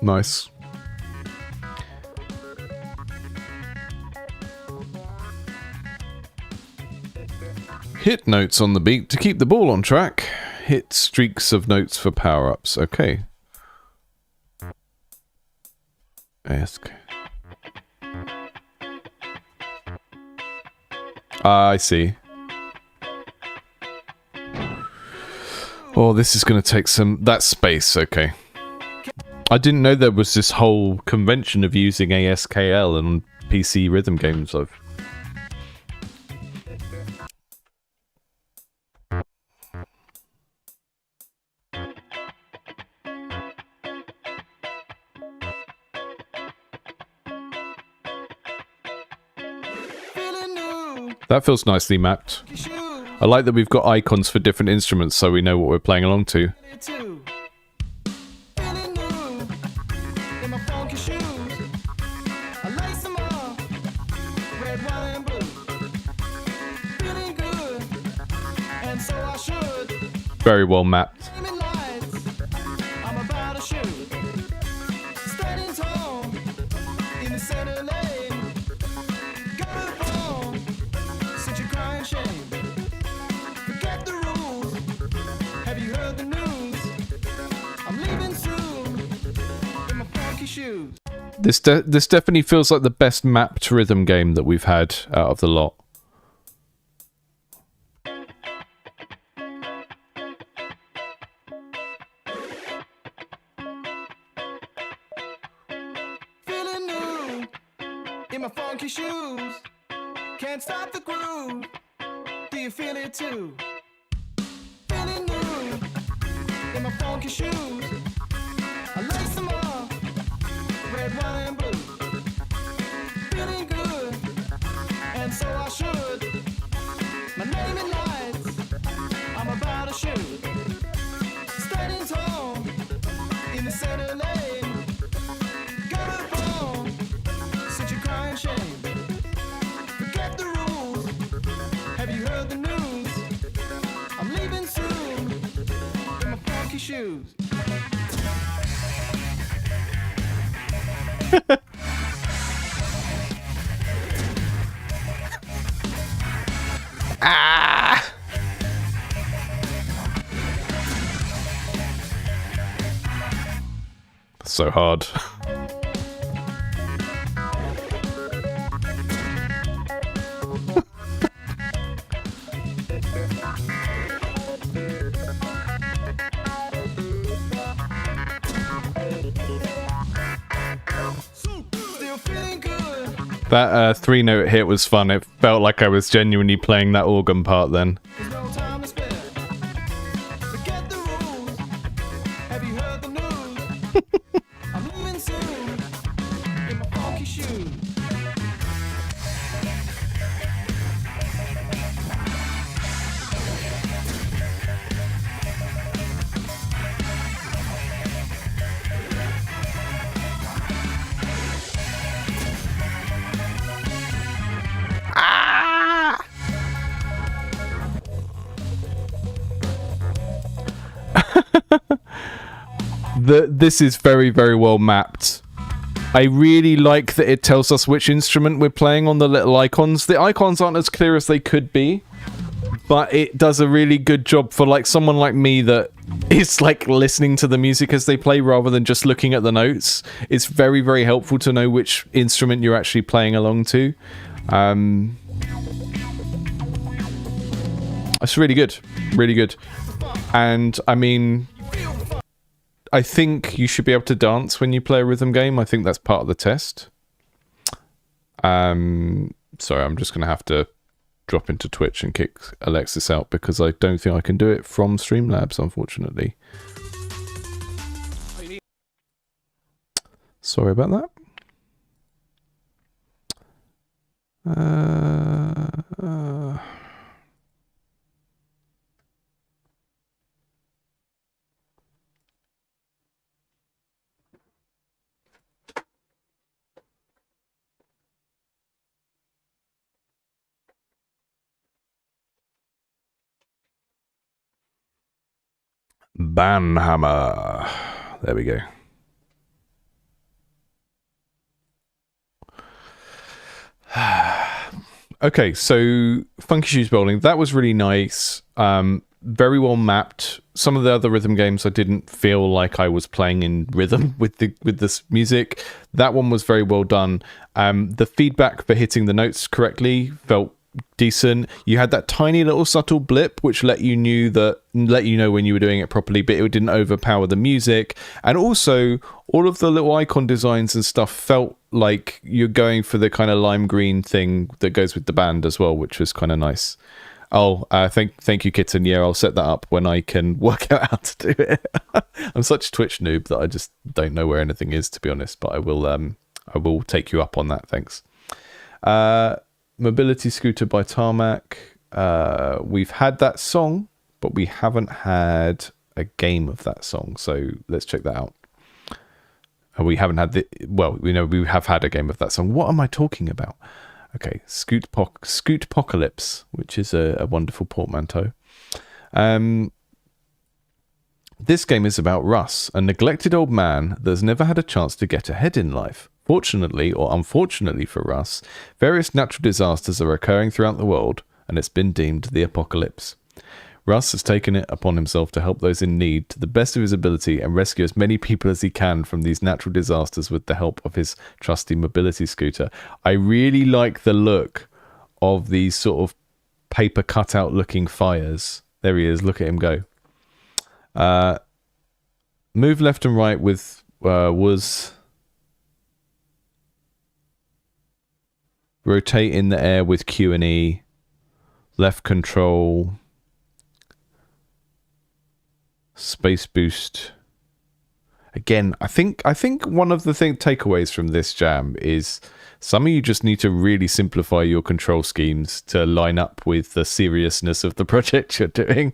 Nice. Hit notes on the beat to keep the ball on track. Hit streaks of notes for power-ups. Okay. Ask. I see. Oh, this is going to take some... That's space, okay. I didn't know there was this whole convention of using ASKL and PC rhythm games. That feels nicely mapped. I like that we've got icons for different instruments so we know what we're playing along to. Very well mapped. This definitely feels like the best mapped rhythm game that we've had out of the lot. Feeling new in my funky shoes. Can't stop the groove. Do you feel it too? Feeling new in my funky shoes. I lace them up, red, white, and blue. Feeling good, and so I should. My name in lights, I'm about to shoot. Standing tall in the center lane. Got a bone, such a crying shame. Forget the rules, have you heard the news? I'm leaving soon in my funky shoes. Ah! So hard. Still feeling good. That three-note hit was fun. It felt like I was genuinely playing that organ part then. There's no time to spare. Forget the rules. Have you heard the news? I'm leaving soon in my funky shoes. This is very, very well mapped. I really like that it tells us which instrument we're playing on the little icons. The icons aren't as clear as they could be, but it does a really good job for like someone like me that is like listening to the music as they play rather than just looking at the notes. It's very, very helpful to know which instrument you're actually playing along to. It's really good. Really good. And I mean, I think you should be able to dance when you play a rhythm game. I think that's part of the test. Sorry, I'm just going to have to drop into Twitch and kick Alexis out because I don't think I can do it from Streamlabs, unfortunately. Sorry about that. Banhammer. There we go. Okay, so Funky Shoes Bowling, that was really nice. Very well mapped. Some of the other rhythm games I didn't feel like I was playing in rhythm with this music. That one was very well done. The feedback for hitting the notes correctly felt decent. You had that tiny little subtle blip which let you know when you were doing it properly, but it didn't overpower the music. And also all of the little icon designs and stuff felt like you're going for the kind of lime green thing that goes with the band as well, which was kind of nice. Thank you, Kitten. Yeah, I'll set that up when I can work out how to do it. I'm such a Twitch noob that I just don't know where anything is, to be honest, but I will take you up on that. Thanks. Mobility Scooter by Tarmac. We've had that song, but we haven't had a game of that song, so let's check that out. We haven't had we have had a game of that song. What am I talking about? Okay, Scootpocalypse, which is a wonderful portmanteau. This game is about Russ, a neglected old man that's never had a chance to get ahead in life. Fortunately, or unfortunately for Russ, various natural disasters are occurring throughout the world, and it's been deemed the apocalypse. Russ has taken it upon himself to help those in need to the best of his ability and rescue as many people as he can from these natural disasters with the help of his trusty mobility scooter. I really like the look of these sort of paper cutout looking fires. There he is. Look at him go. Move left and right with was rotate in the air with Q and E. Left control. Space boost. Again, I think one of the takeaways from this jam is some of you just need to really simplify your control schemes to line up with the seriousness of the project you're doing.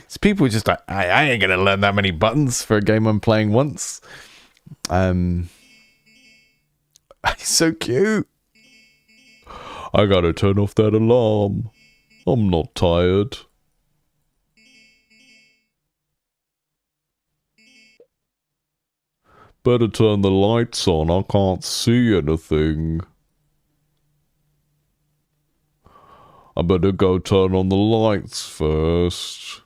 So people are just like, I ain't gonna learn that many buttons for a game I'm playing once. He's so cute. I gotta turn off that alarm. I'm not tired. Better turn the lights on, I can't see anything. I better go turn on the lights first.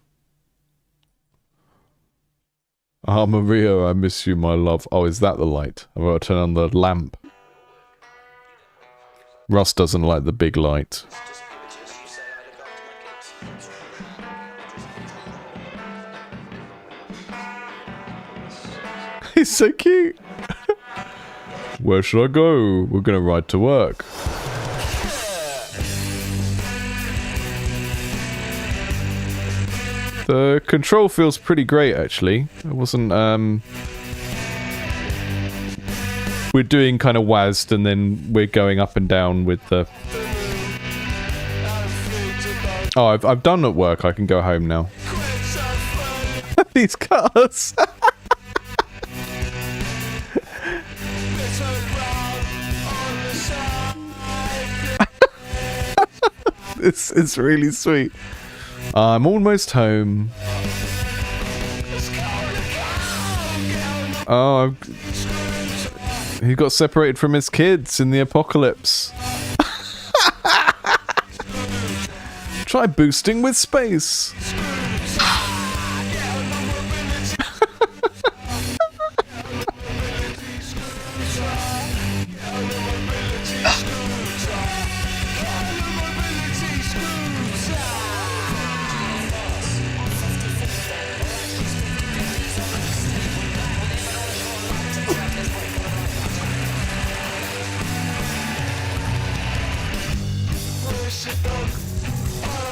Ah, Maria, I miss you, my love. Oh, is that the light? I've got to turn on the lamp. Russ doesn't like the big light. He's so cute. Where should I go? We're gonna ride to work. The control feels pretty great, actually. It wasn't, we're doing kind of WASD and then we're going up and down with the... Oh, I've done at work. I can go home now. These cars. This is really sweet. I'm almost home. Oh, he got separated from his kids in the apocalypse. Try boosting with space.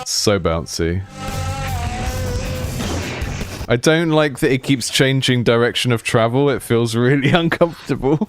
So bouncy. I don't like that it keeps changing direction of travel. It feels really uncomfortable.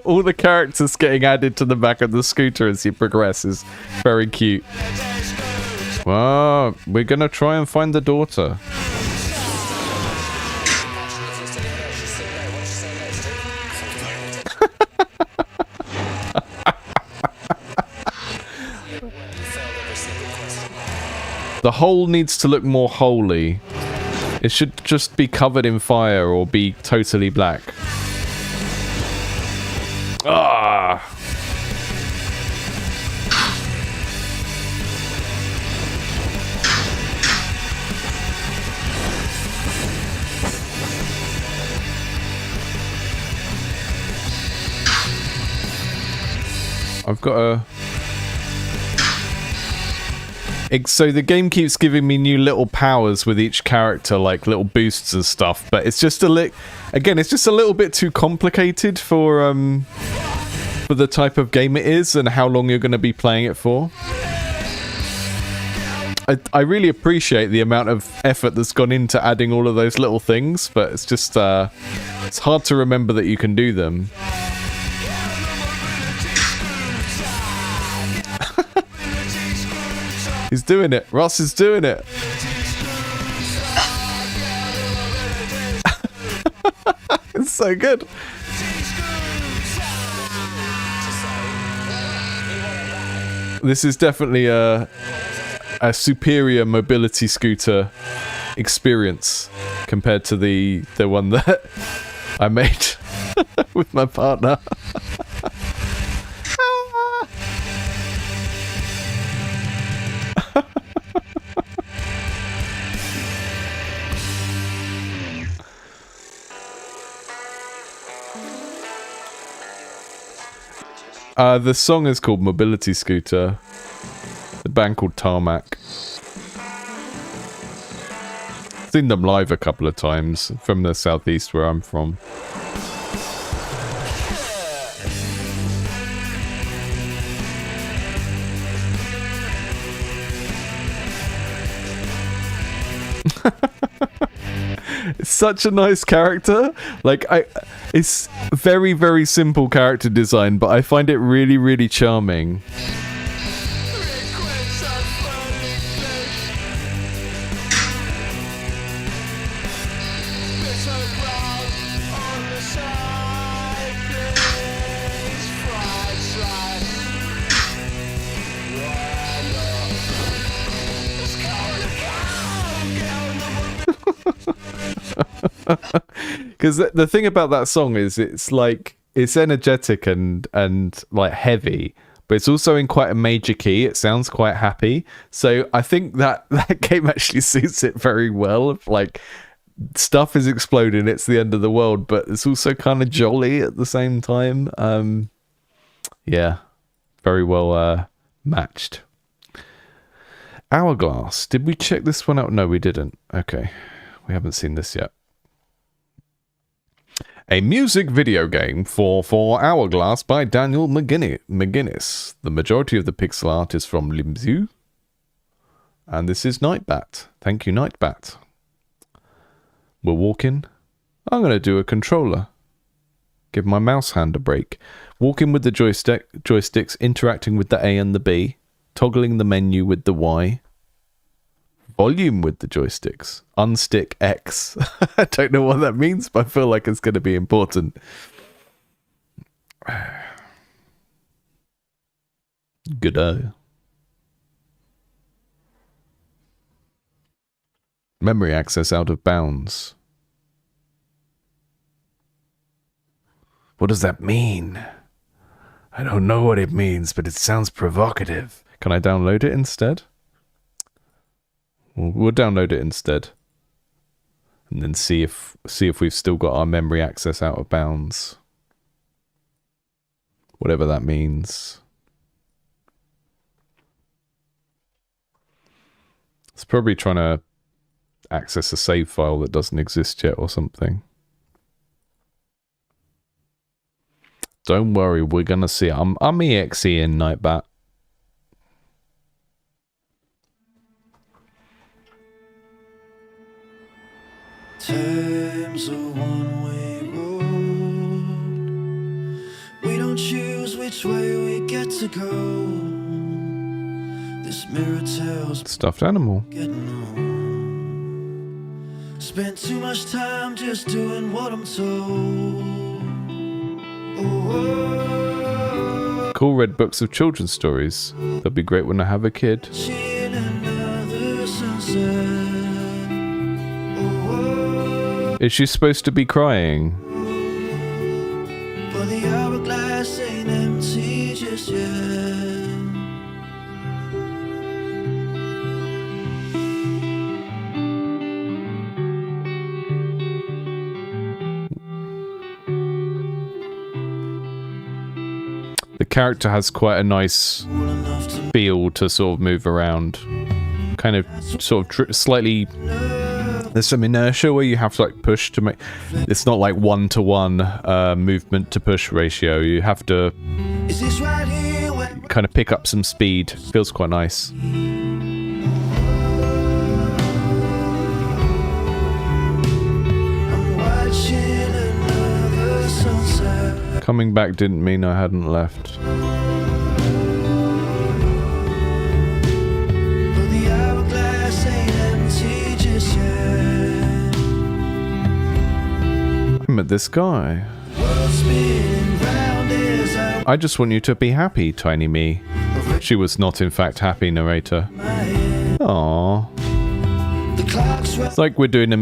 all the characters getting added to the back of the scooter as you progress is very cute. Well, we're gonna try and find the daughter. The hole needs to look more holy. It should just be covered in fire or be totally black. Ah! I've got a... So the game keeps giving me new little powers with each character, like little boosts and stuff, but it's just again, it's just a little bit too complicated for the type of game it is and how long you're going to be playing it for. I really appreciate the amount of effort that's gone into adding all of those little things, but it's just it's hard to remember that you can do them. He's doing it. Ross is doing it. It's so good. This is definitely a superior mobility scooter experience compared to the one that I made with my partner. The song is called Mobility Scooter. The band called Tarmac. Seen them live a couple of times from the southeast where I'm from. It's such a nice character. Like, it's very, very simple character design, but I find it really, really charming. Because the thing about that song is it's like it's energetic and like heavy, but it's also in quite a major key. It sounds quite happy, so I think that game actually suits it very well. Like, stuff is exploding, it's the end of the world, but it's also kind of jolly at the same time. Yeah, very well matched. Hourglass. Did we check this one out? No, we didn't. Okay, we haven't seen this yet. A music video game for Hourglass by Daniel McGuinness. The majority of the pixel art is from Limzu. And this is Nightbat. Thank you, Nightbat. We're walking. I'm going to do a controller. Give my mouse hand a break. Walking with the joysticks, interacting with the A and the B. Toggling the menu with the Y. Volume with the joysticks. Unstick X. I don't know what that means, but I feel like it's going to be important. Good eye. Memory access out of bounds. What does that mean? I don't know what it means, but it sounds provocative. Can I download it instead? We'll download it instead, and then see if we've still got our memory access out of bounds, whatever that means. It's probably trying to access a save file that doesn't exist yet or something. Don't worry, we're gonna see. I'm EXE in Nightbat. Time's a one-way road. choose which way we get to go. This mirror tells Stuffed animal. getting on. Spent too much time just doing what I'm told. Oh, Cool read books of children's stories. That'd be great when I have a kid. seeing another sunset. Oh, Is she supposed to be crying? but the hourglass ain't empty just yet. The character has quite a nice Cool enough to feel to sort of move around. Kind of sort of slightly... There's some inertia where you have to like push to make... It's not like 1-to-1 movement to push ratio. You have to Is this right here where kind of pick up some speed. Feels quite nice. I'm watching another sunset? Coming back didn't mean I hadn't left. But the hourglass ain't empty just yet. I met this guy. World's spinning round as I I just want you to be happy, Tiny Me. She was not in fact happy, narrator. my head. Aww. The clock's It's like we're doing a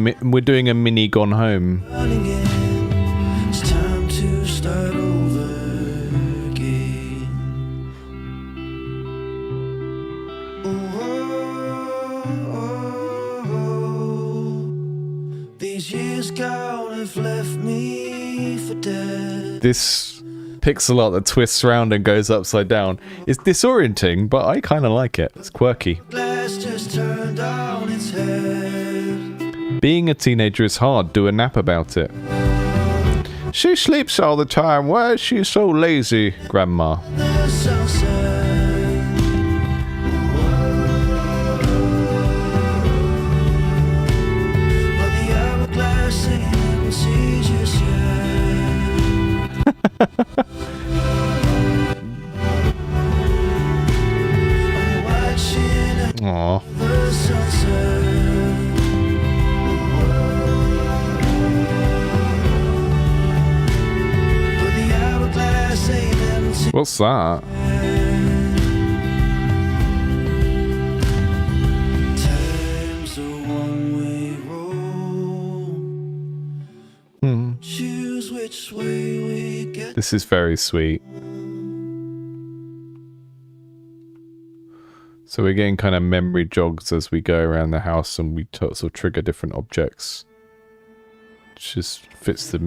mini Gone Home. running in. It's time to start over again. Oh, these years gone have left me for dead. This pixel art that twists around and goes upside down is disorienting, but I kind of like it. It's quirky. Glass just turned on its head. Being a teenager is hard. Do a nap about it. She sleeps all the time. Why is she so lazy, Grandma? The sunset. But the hourglass ain't empty just yet. I'm watching Aw. the sunset. But the hourglass ain't empty. What's that? Time's a one-way road. Choose which way we get. This is very sweet. So we're getting kind of memory jogs as we go around the house, and we sort of trigger different objects. Just fits the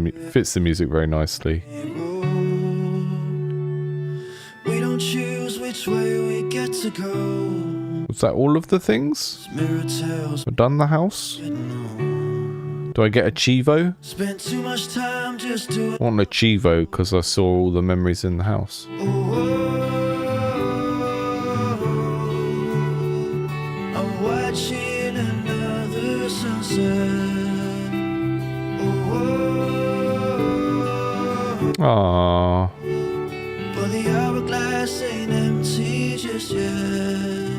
music very nicely. We don't choose which way we get to go. Was that all of the things? Mirror tells We've done the house. getting on. Do I get a Chivo? Spent too much time just doing. I want a Chivo because I saw all the memories in the house. I'm watching another sunset. Aww. But the hourglass ain't empty just yet.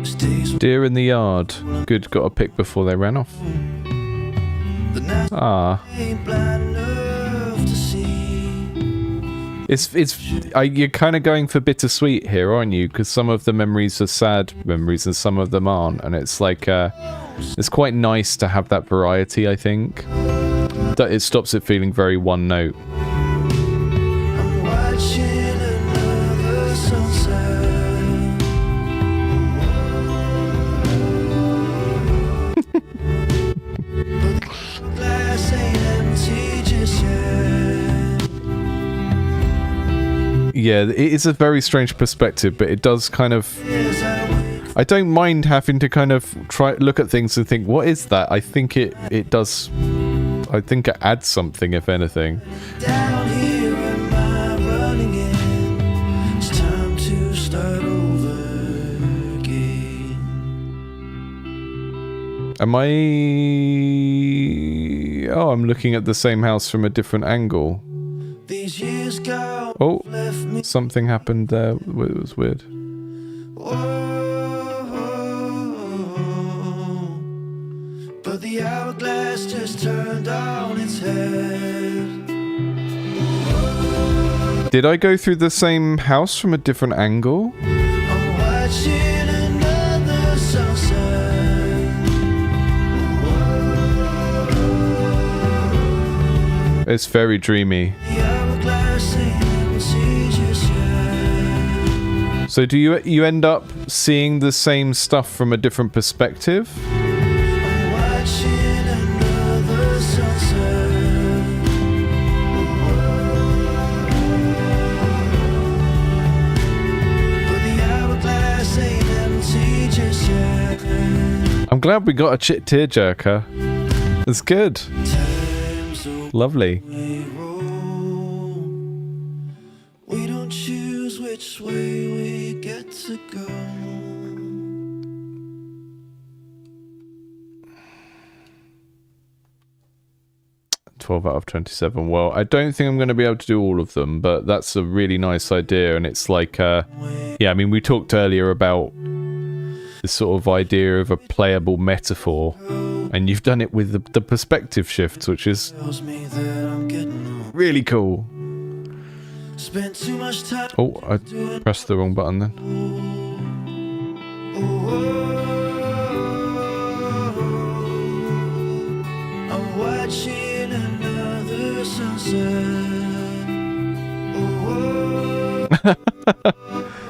Stays Deer in the yard. Good, got a pick before they ran off. the night Ah. ain't blind enough to see. You're kind of going for bittersweet here, aren't you? Because some of the memories are sad memories and some of them aren't, and it's like it's quite nice to have that variety. I think that it stops it feeling very one note. I'm watching another sunset. But the glass ain't empty just yet. Yeah, it is a very strange perspective, but it does kind of. As I wait I don't mind having to kind of look at things and think, what is that? I think it does. I think it adds something, if anything. down here, am I running in? It's time to start. Am I... Oh, I'm looking at the same house from a different angle. These years go Oh, left me. something happened there. It was weird. But the hourglass just turned on its head. Did I go through the same house from a different angle? I'm watching another sunset. It's very dreamy. The hourglass ain't empty just yet. So do you end up seeing the same stuff from a different perspective? I'm watching another sunset. But the hourglass ain't empty just yet. I'm glad we got a tearjerker. It's good. Time's a Lovely. way roll. We don't choose which way we get to go. 12 out of 27. Well, I don't think I'm going to be able to do all of them, but that's a really nice idea. And it's like, yeah, I mean, we talked earlier about this sort of idea of a playable metaphor, and you've done it with the perspective shifts, which is Tells me that I'm getting old. really cool. Spent too much time. Oh, I pressed the wrong button then. I'm watching another sunset.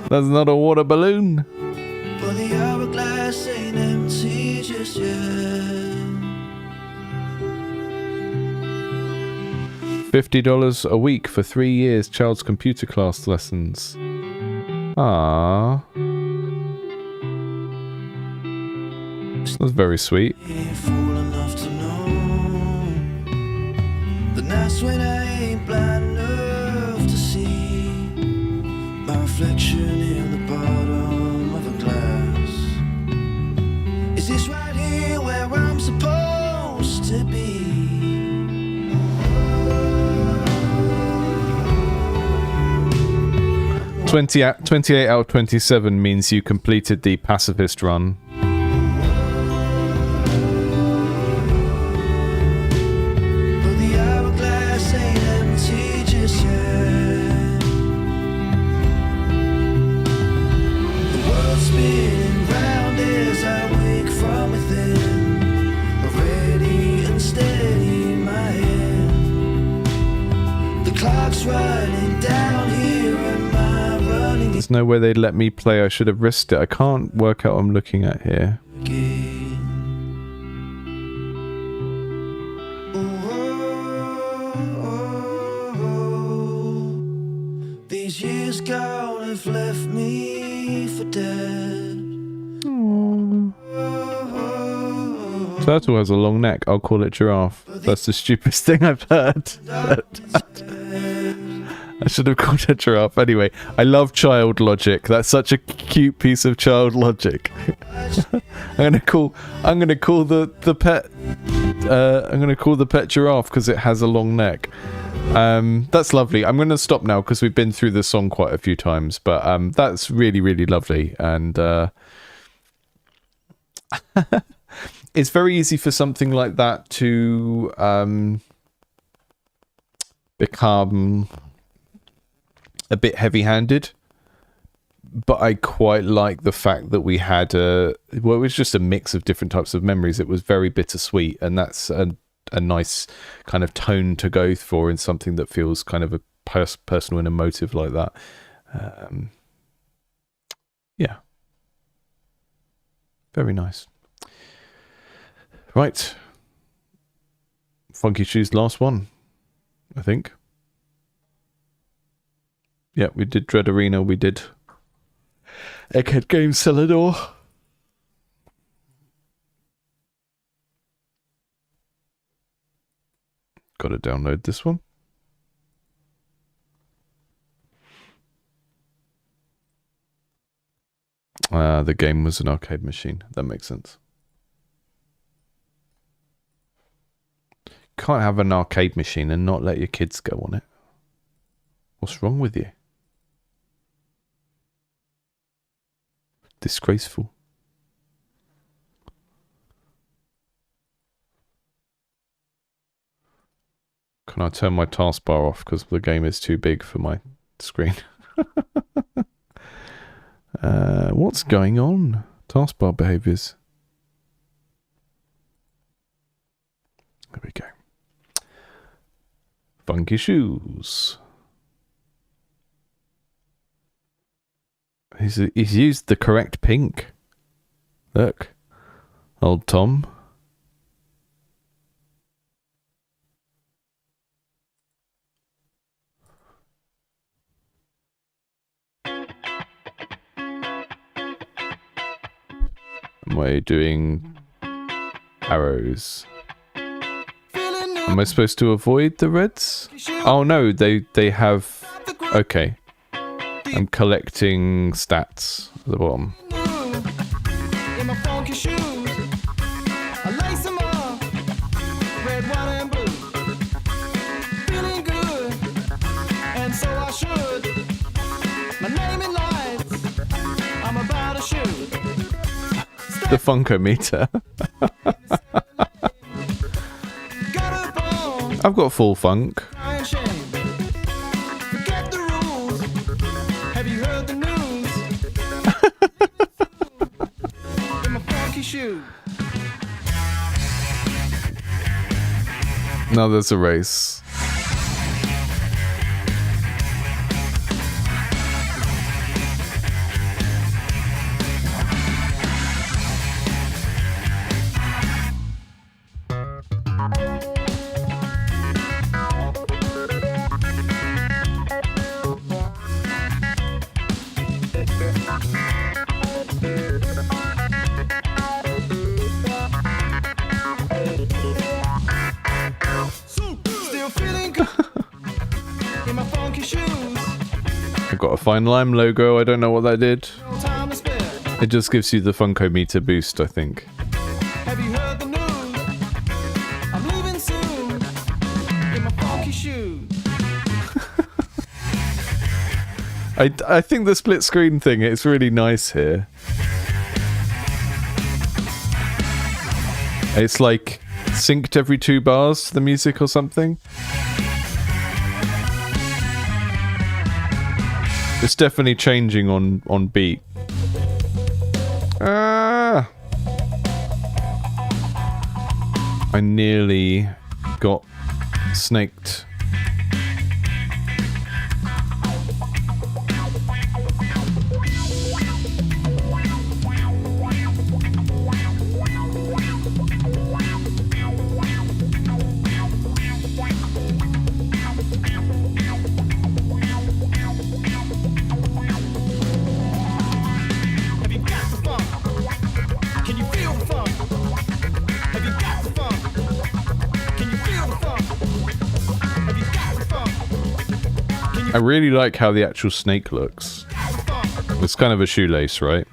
That's not a water balloon. But the hourglass ain't empty just yet. $50 a week for 3 years child's computer class lessons. Ah, that's very sweet. Ain't fool enough to know the nights when I ain't blind enough to see my reflection in the bottom of a glass. Is this right here where I'm supposed to be? 28 out of 27 means you completed the pacifist run. But the hourglass ain't empty just yet. The world's spinning round as I wake from within, ready and steady in my hand. The clock's running down here and my running There's no way they'd let me play. I should have risked it. I can't work out what I'm looking at here. again. These years gone have left me for dead. Turtle has a long neck. I'll call it giraffe. That's the stupidest thing I've heard. I should have called it giraffe. Anyway, I love child logic. That's such a cute piece of child logic. I'm gonna call the pet giraffe because it has a long neck. That's lovely. I'm gonna stop now because we've been through this song quite a few times, but that's really, really lovely, and it's very easy for something like that to become a bit heavy-handed, but I quite like the fact that we had it was just a mix of different types of memories. It was very bittersweet, and that's a nice kind of tone to go for in something that feels kind of a personal and emotive like that. Yeah, very nice. Right, Funky Shoes, last one, I think. Yeah, we did Dread Arena, we did Egghead Games Cellar. Got to download this one. The game was an arcade machine. That makes sense. can't have an arcade machine and not let your kids go on it. What's wrong with you? Disgraceful. Can I turn my taskbar off because the game is too big for my screen? What's going on? Taskbar behaviors. There we go. Funky shoes. He's used the correct pink. Look. Old Tom. Am I doing arrows? Am I supposed to avoid the reds? Oh no, they have... Okay. I'm collecting stats at the bottom. In my funky shoes, I lace them up, red, white, and blue. Feeling good, and so I should. My name in lights, I'm about to shoot. The Funkometer. I've got full funk. Forget the rules. Have you heard the news? In my funky shoe. Now there's a race. Got a Fine Lime logo. I don't know what that did. It just gives you the Funkometer boost, I think. Have you heard the news? I'm leaving soon in my funky shoes. I think the split screen thing, it's really nice here. It's like synced every 2 bars to the music or something. It's definitely changing on beat. Ah! I nearly got snaked. I really like how the actual snake looks. It's kind of a shoelace, right?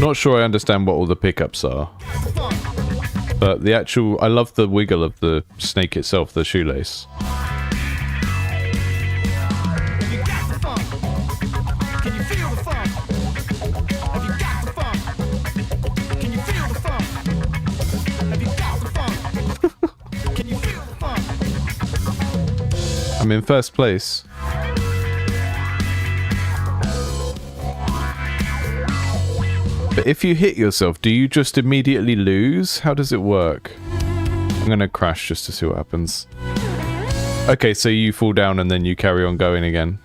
Not sure I understand what all the pickups are. But the actual... I love the wiggle of the snake itself, the shoelace. I'm in first place. But if you hit yourself, do you just immediately lose? How does it work? I'm gonna crash just to see what happens. Okay, so you fall down and then you carry on going again.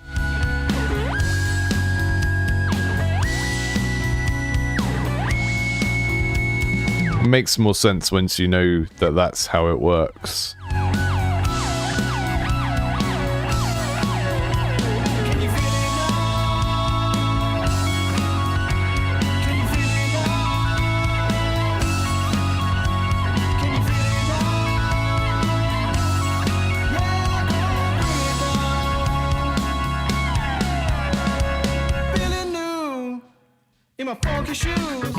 It makes more sense once you know that that's how it works. My funky shoes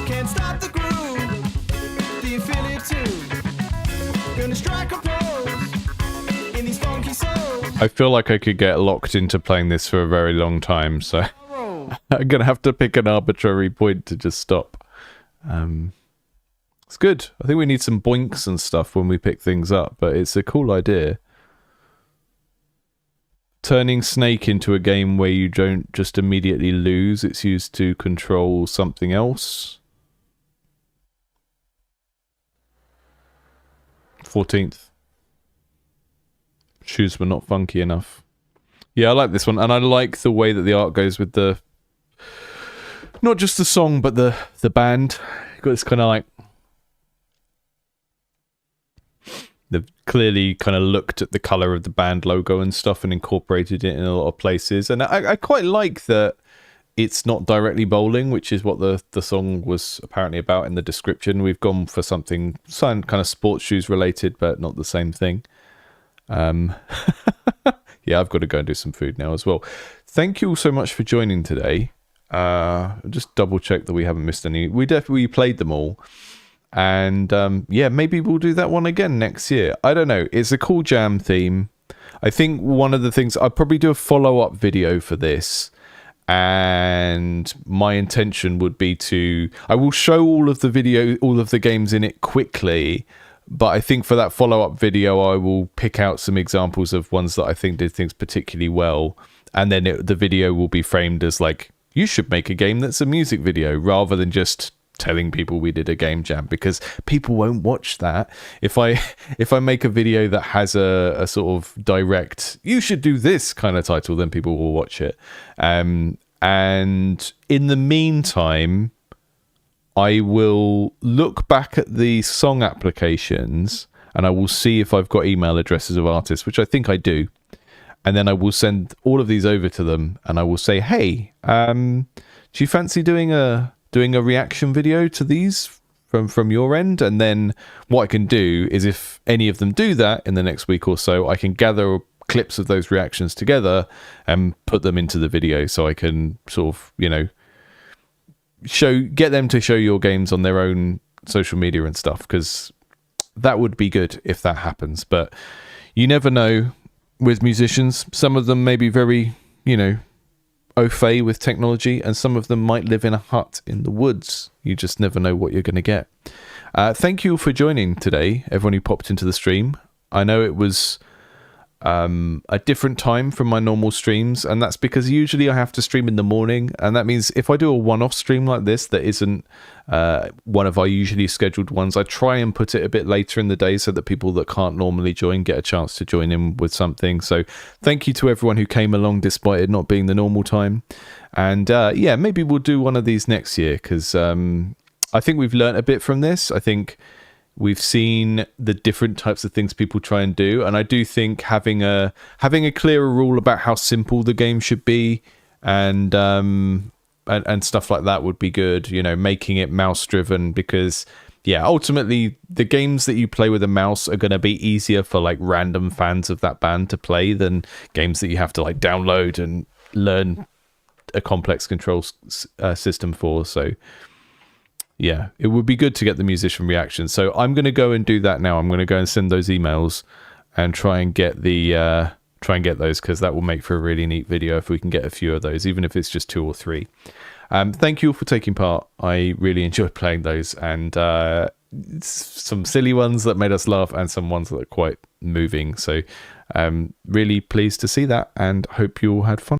can't stop the groove. strike a pose in these funky souls. I feel like I could get locked into playing this for a very long time, so I'm gonna have to pick an arbitrary point to just stop. It's good. I think we need some boinks and stuff when we pick things up, but it's a cool idea. Turning Snake into a game where you don't just immediately lose, it's used to control something else. 14th. Shoes were not funky enough. Yeah, I like this one, and I like the way that the art goes with the... not just the song, but the band. You've got this kind of like... they've clearly kind of looked at the colour of the band logo and stuff and incorporated it in a lot of places. And I quite like that it's not directly bowling, which is what the song was apparently about in the description. We've gone for some kind of sports shoes related, but not the same thing. Yeah, I've got to go and do some food now as well. Thank you all so much for joining today. Just double check that we haven't missed any. We definitely played them all. And yeah, maybe we'll do that one again next year. I don't know. It's a cool jam theme. I think one of the things, I'll probably do a follow-up video for this. And my intention would be I will show all of the games in it quickly. But I think for that follow-up video, I will pick out some examples of ones that I think did things particularly well. And then the video will be framed as like, you should make a game that's a music video rather than just telling people we did a game jam, because people won't watch that. If I make a video that has a sort of direct, you should do this kind of title, then people will watch it. And in the meantime, I will look back at the song applications and I will see if I've got email addresses of artists, which I think I do. And then I will send all of these over to them and I will say, hey, do you fancy doing a reaction video to these from your end? And then what I can do is, if any of them do that in the next week or so, I can gather clips of those reactions together and put them into the video, so I can sort of, get them to show your games on their own social media and stuff, because that would be good if that happens. But you never know with musicians. Some of them may be very, au fait with technology, and some of them might live in a hut in the woods. You just never know what you're going to get. Thank you for joining today, everyone who popped into the stream. I know it was a different time from my normal streams, and that's because usually I have to stream in the morning, and that means if I do a one-off stream like this that isn't one of our usually scheduled ones, I try and put it a bit later in the day so that people that can't normally join get a chance to join in with something. So thank you to everyone who came along despite it not being the normal time. And yeah, maybe we'll do one of these next year, because I think we've learnt a bit from this. I think we've seen the different types of things people try and do, and I do think having a clearer rule about how simple the game should be and stuff like that would be good. Making it mouse driven, because ultimately the games that you play with a mouse are going to be easier for like random fans of that band to play than games that you have to like download and learn a complex control system for. So yeah, it would be good to get the musician reaction. So I'm going to go and do that now. I'm going to go and send those emails and try and get those, because that will make for a really neat video if we can get a few of those, even if it's just 2 or 3. Thank you all for taking part. I really enjoyed playing those, and some silly ones that made us laugh and some ones that are quite moving. So really pleased to see that, and hope you all had fun.